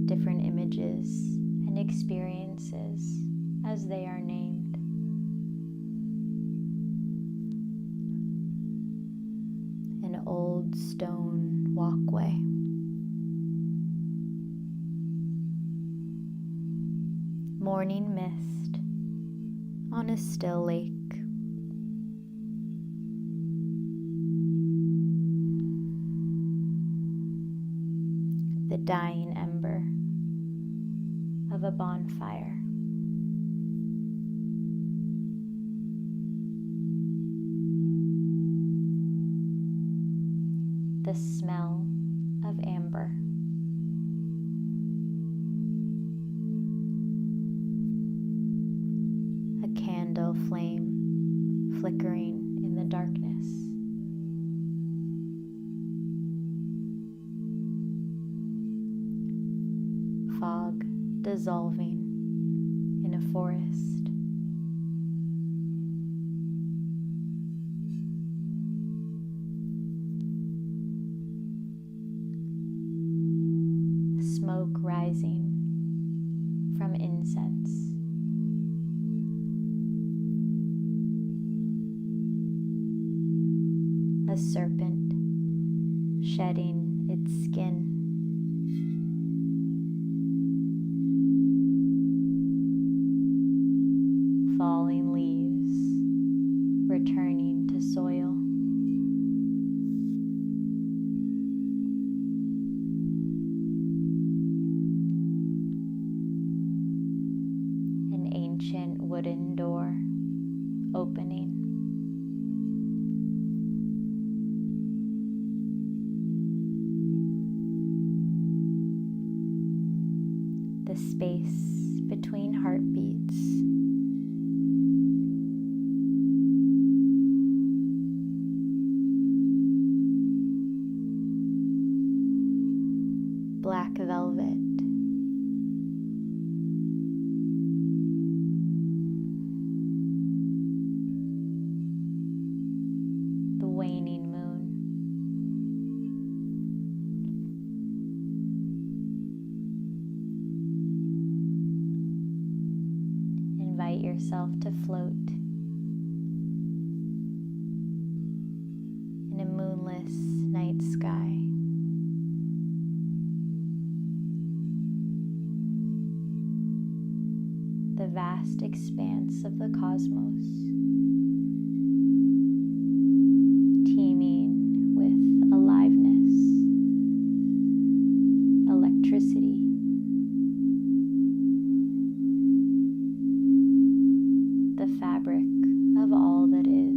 different images and experiences as they are named. An old stone walkway. Morning mist on a still lake. The dying ember of a bonfire. The smell of amber. A candle flame flickering in the darkness. Fog dissolving in a forest. Smoke rising from incense. A serpent shedding its skin. Falling leaves returning to soil. An ancient wooden door opening. The space between heartbeats. Black velvet. The waning moon. Invite yourself to float in a moonless night sky. The vast expanse of the cosmos, teeming with aliveness, electricity, the fabric of all that is.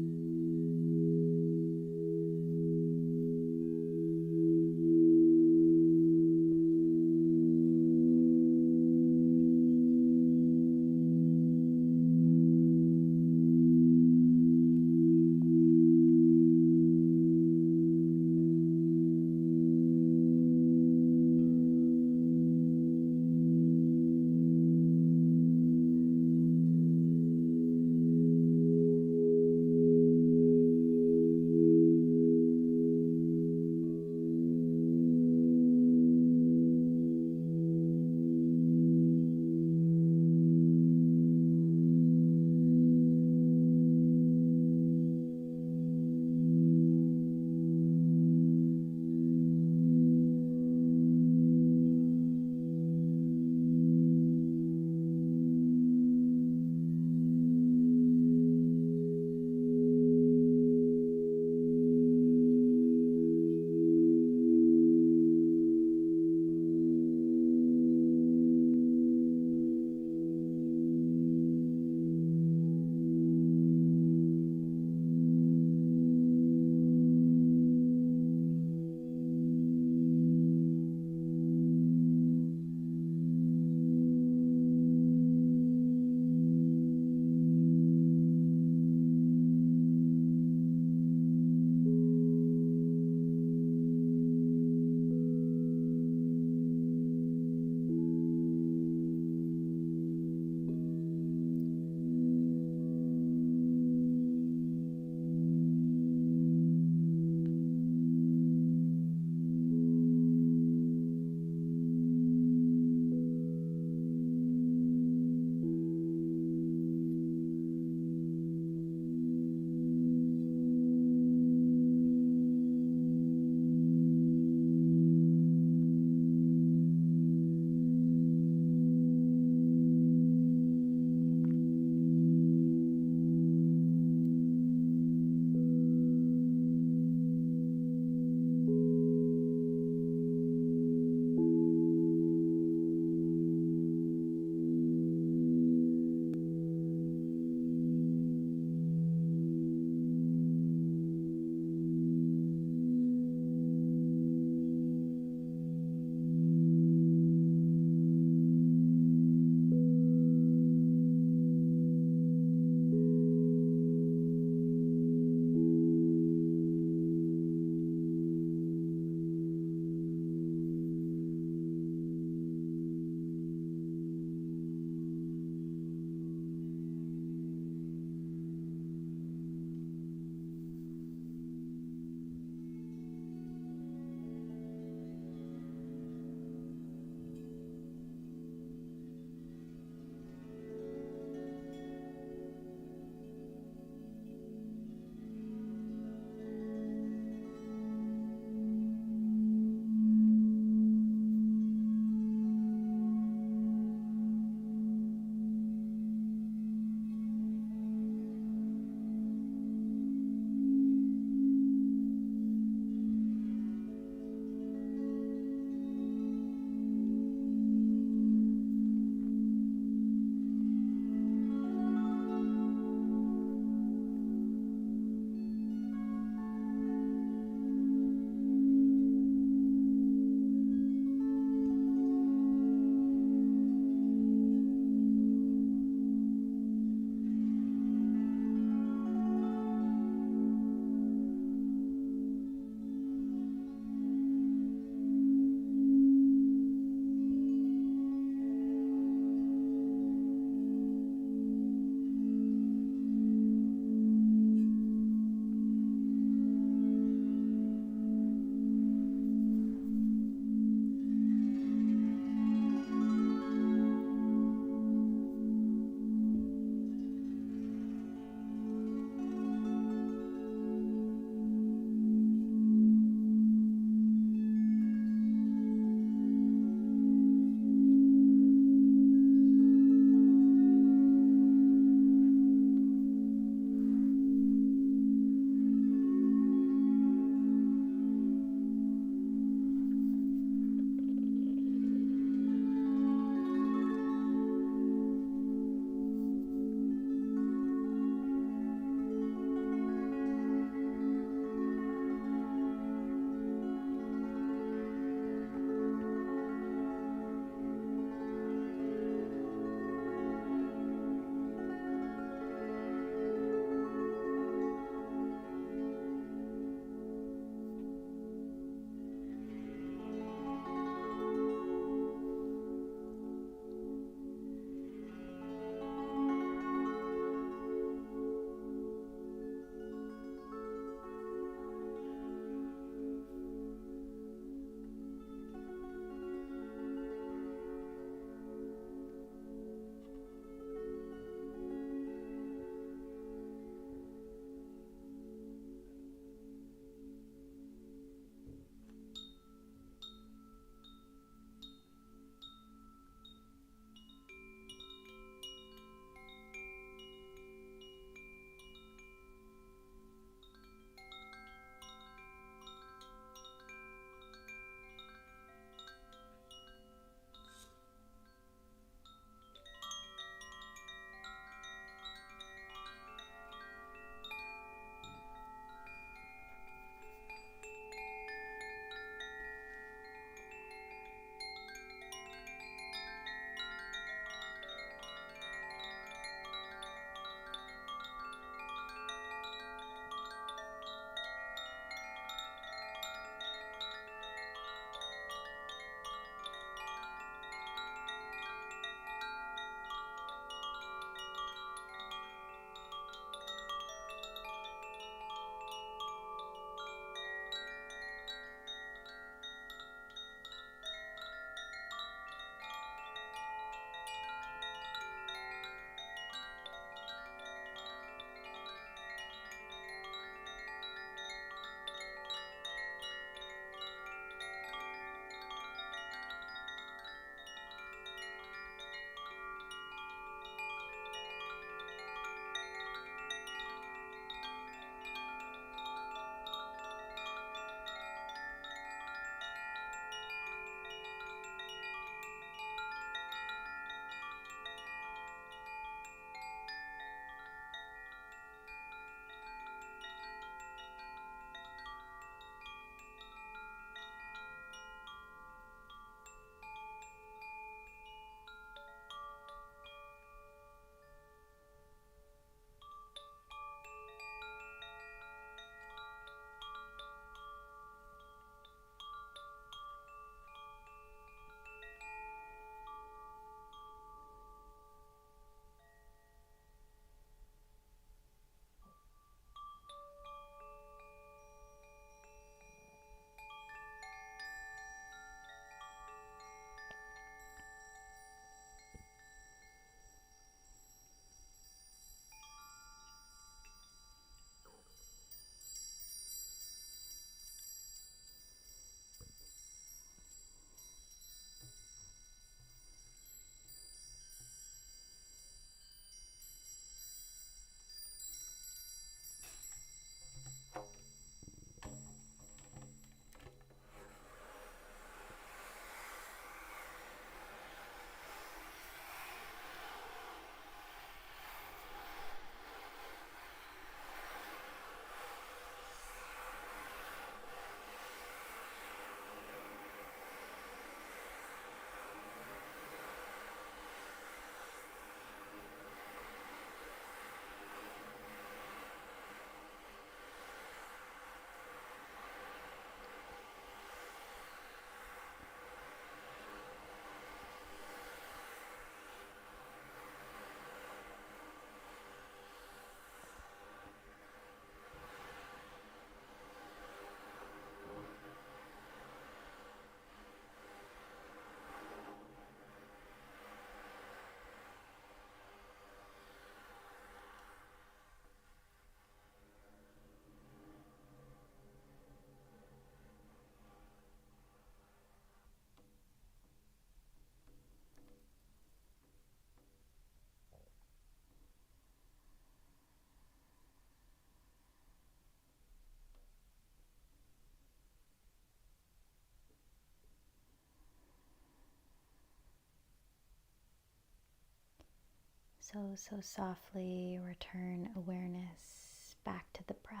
So softly return awareness back to the breath.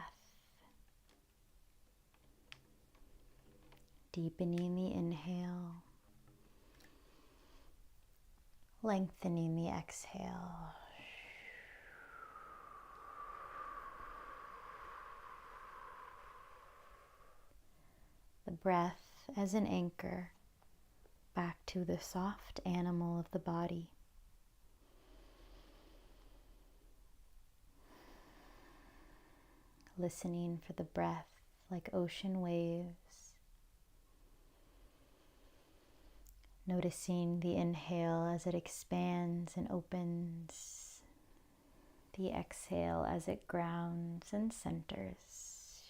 Deepening the inhale, lengthening the exhale. The breath as an anchor back to the soft animal of the body. Listening for the breath like ocean waves. Noticing the inhale as it expands and opens. The exhale as it grounds and centers.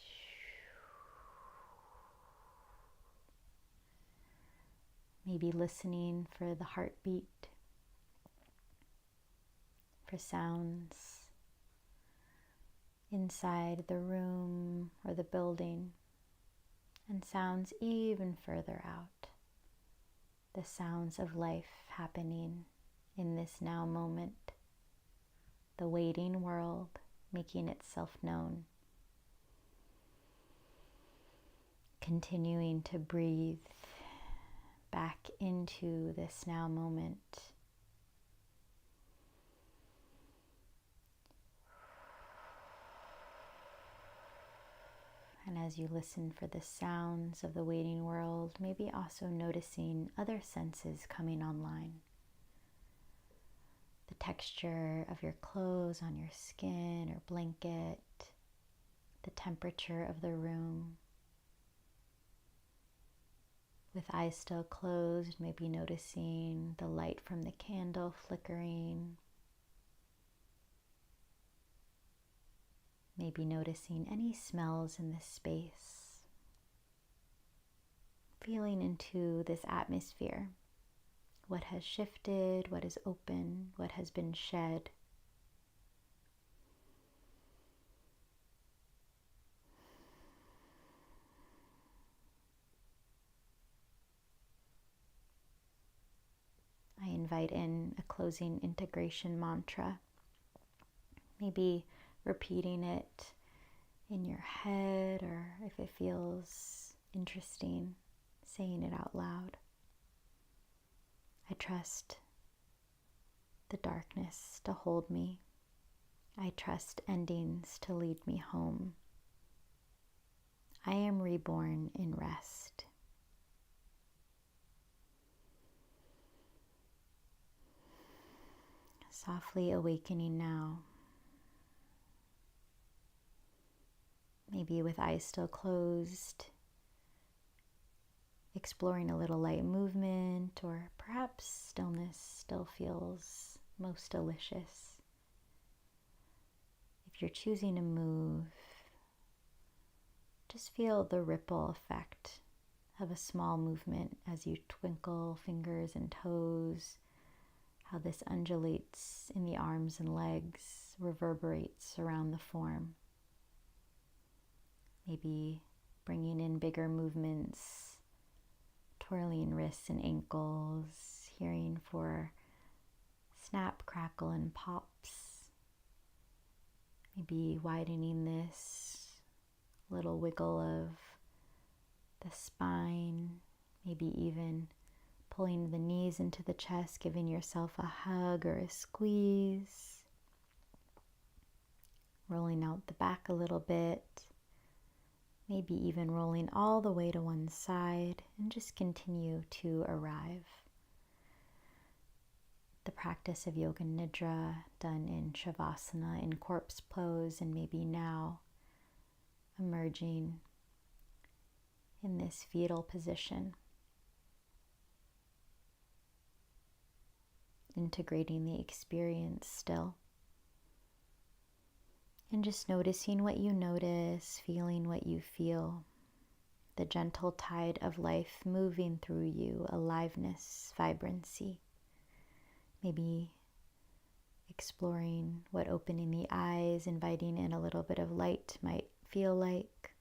Maybe listening for the heartbeat, for sounds inside the room or the building, and sounds even further out. The sounds of life happening in this now moment. The waiting world making itself known. Continuing to breathe back into this now moment. And as you listen for the sounds of the waiting world, maybe also noticing other senses coming online. The texture of your clothes on your skin or blanket, the temperature of the room. With eyes still closed, maybe noticing the light from the candle flickering. Maybe noticing any smells in this space. Feeling into this atmosphere. What has shifted, what is open, what has been shed. I invite in a closing integration mantra. Maybe repeating it in your head, or if it feels interesting, saying it out loud. I trust the darkness to hold me. I trust endings to lead me home. I am reborn in rest. Softly awakening now. Maybe with eyes still closed, exploring a little light movement, or perhaps stillness still feels most delicious. If you're choosing to move, just feel the ripple effect of a small movement as you twinkle fingers and toes, how this undulates in the arms and legs, reverberates around the form. Maybe bringing in bigger movements, twirling wrists and ankles, hearing for snap, crackle, and pops. Maybe widening this little wiggle of the spine, maybe even pulling the knees into the chest, giving yourself a hug or a squeeze. Rolling out the back a little bit. Maybe even rolling all the way to one side, and just continue to arrive. The practice of Yoga Nidra done in Shavasana, in corpse pose, and maybe now emerging in this fetal position. Integrating the experience still. And just noticing what you notice, feeling what you feel. The gentle tide of life moving through you, aliveness, vibrancy. Maybe exploring what opening the eyes, inviting in a little bit of light might feel like.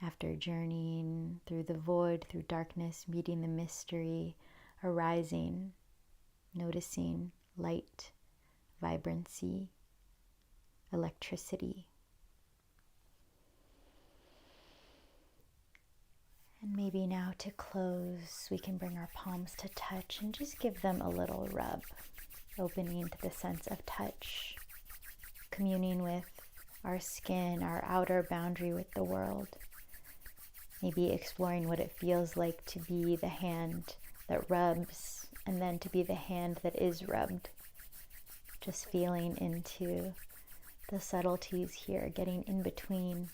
After journeying through the void, through darkness, meeting the mystery, arising, noticing light vibrancy, electricity. And maybe now to close, we can bring our palms to touch and just give them a little rub, opening to the sense of touch, communing with our skin, our outer boundary with the world. Maybe exploring what it feels like to be the hand that rubs and then to be the hand that is rubbed. Just feeling into the subtleties here, getting in between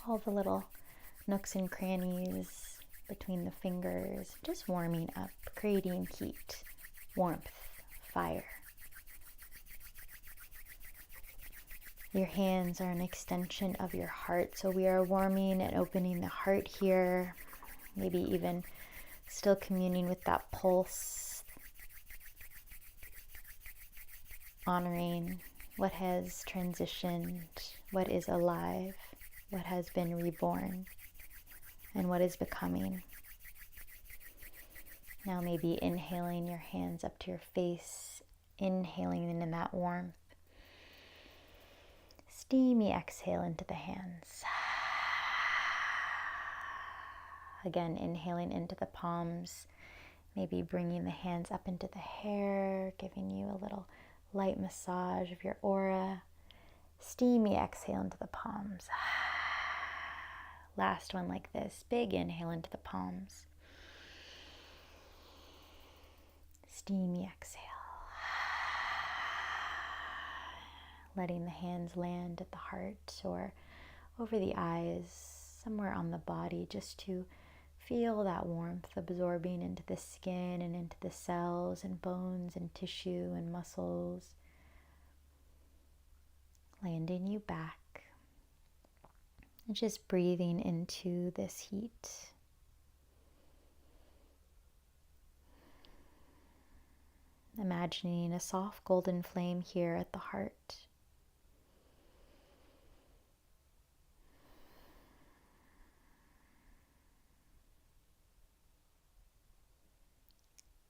all the little nooks and crannies between the fingers, just warming up, creating heat, warmth, fire. Your hands are an extension of your heart, so we are warming and opening the heart here, maybe even still communing with that pulse, honoring what has transitioned, what is alive, what has been reborn, and what is becoming. Now maybe inhaling your hands up to your face, inhaling in that warmth. Steamy exhale into the hands. Again, inhaling into the palms, maybe bringing the hands up into the hair, giving you a little light massage of your aura. Steamy exhale into the palms. Last one like this. Big inhale into the palms. Steamy exhale. Letting the hands land at the heart or over the eyes, somewhere on the body, just to feel that warmth absorbing into the skin and into the cells and bones and tissue and muscles, landing you back and just breathing into this heat. Imagining a soft golden flame here at the heart.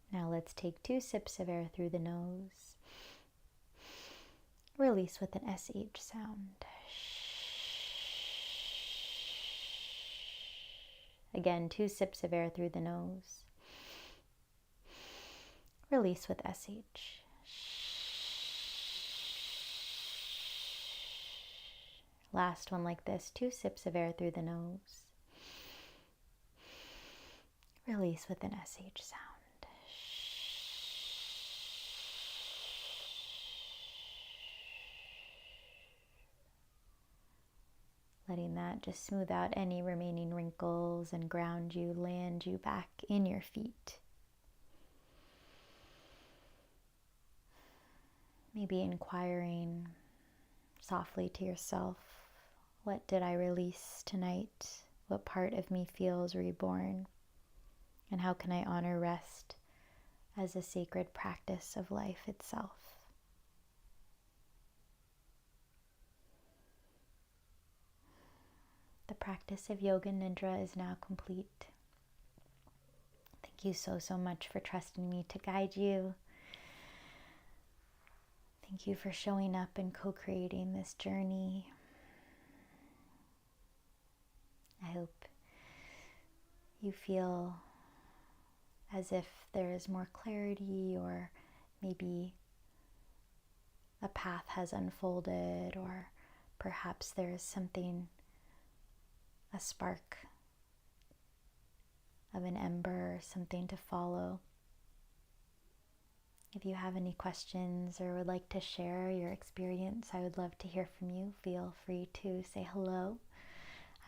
Now let's take 2 sips of air through the nose. Release with an SH sound. Again, 2 sips of air through the nose. Release with SH. Last one like this, 2 sips of air through the nose. Release with an SH sound. Letting that just smooth out any remaining wrinkles and ground you, land you back in your feet. Maybe inquiring softly to yourself, what did I release tonight? What part of me feels reborn? And how can I honor rest as a sacred practice of life itself? The practice of Yoga Nidra is now complete. Thank you so much for trusting me to guide you. Thank you for showing up and co-creating this journey. I hope you feel as if there is more clarity, or maybe a path has unfolded, or perhaps there is something, a spark of an ember, something to follow. If you have any questions or would like to share your experience, I would love to hear from you. Feel free to say hello.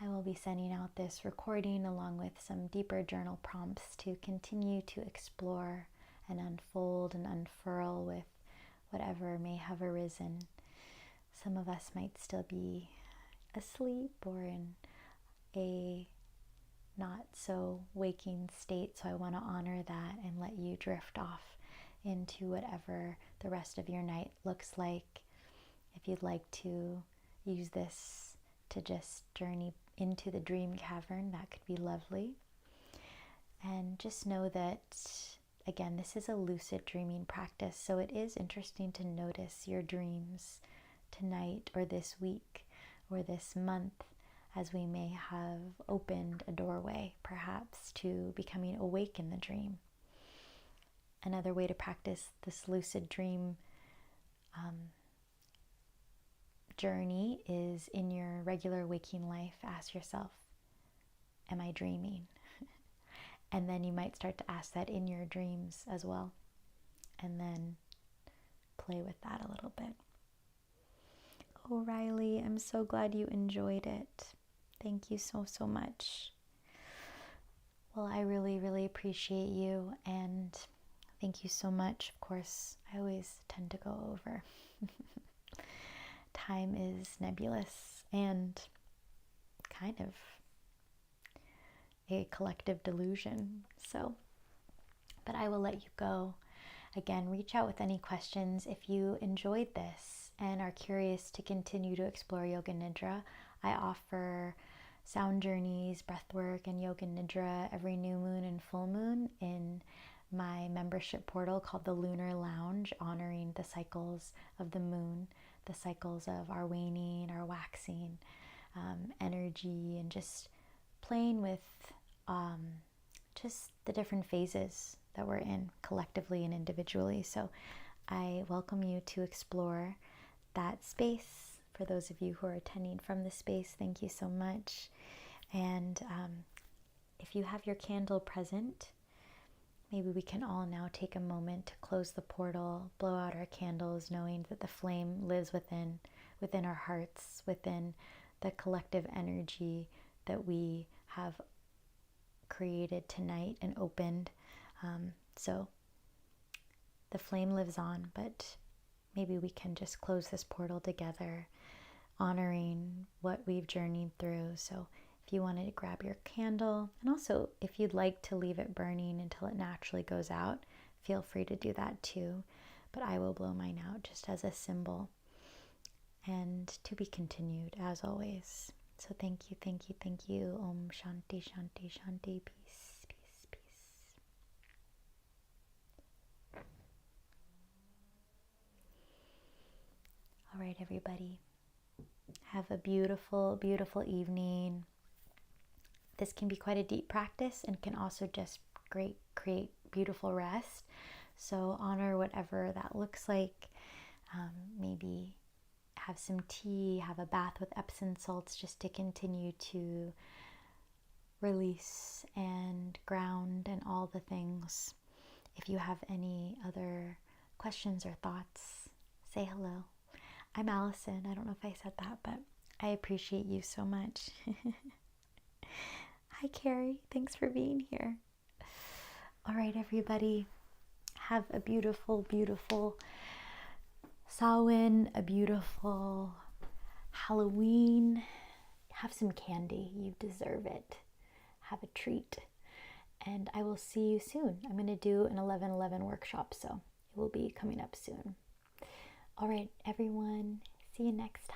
I will be sending out this recording along with some deeper journal prompts to continue to explore and unfold and unfurl with whatever may have arisen. Some of us might still be asleep or in a not so waking state, so I want to honor that and let you drift off into whatever the rest of your night looks like. If you'd like to use this to just journey into the dream cavern, that could be lovely. And just know that again, this is a lucid dreaming practice, so it is interesting to notice your dreams tonight or this week or this month, as we may have opened a doorway perhaps to becoming awake in the dream. Another way to practice this lucid dream journey is in your regular waking life. Ask yourself, am I dreaming? And then you might start to ask that in your dreams as well, and then play with that a little bit. Oh, Riley, I'm so glad you enjoyed it. Thank you so, so much. Well, I really, really appreciate you, and thank you so much. Of course, I always tend to go over. Time is nebulous and kind of a collective delusion. So, but I will let you go. Again, reach out with any questions. If you enjoyed this and are curious to continue to explore Yoga Nidra, I offer sound journeys, breathwork, and Yoga Nidra every new moon and full moon in my membership portal called the Lunar Lounge, honoring the cycles of the moon, the cycles of our waning, our waxing energy, and just playing with just the different phases that we're in collectively and individually. So I welcome you to explore that space. For those of you who are attending from the space, thank you so much. And if you have your candle present, maybe we can all now take a moment to close the portal, blow out our candles, knowing that the flame lives within our hearts, within the collective energy that we have created tonight and opened. So the flame lives on, but maybe we can just close this portal together, honoring what we've journeyed through. So if you wanted to grab your candle, and also if you'd like to leave it burning until it naturally goes out, feel free to do that too. But I will blow mine out just as a symbol, and to be continued as always. So thank you, thank you, thank you. Om Shanti, Shanti, Shanti. Peace, peace, peace. All right, everybody. Have a beautiful, beautiful evening. This can be quite a deep practice and can also just create beautiful rest. So honor whatever that looks like. Maybe have some tea, have a bath with Epsom salts, just to continue to release and ground and all the things. If you have any other questions or thoughts, say hello. I'm Allison. I don't know if I said that, but I appreciate you so much. Hi, Carrie. Thanks for being here. All right, everybody. Have a beautiful, beautiful Samhain, a beautiful Halloween. Have some candy. You deserve it. Have a treat. And I will see you soon. I'm going to do an 11/11 workshop, so it will be coming up soon. All right, everyone. See you next time.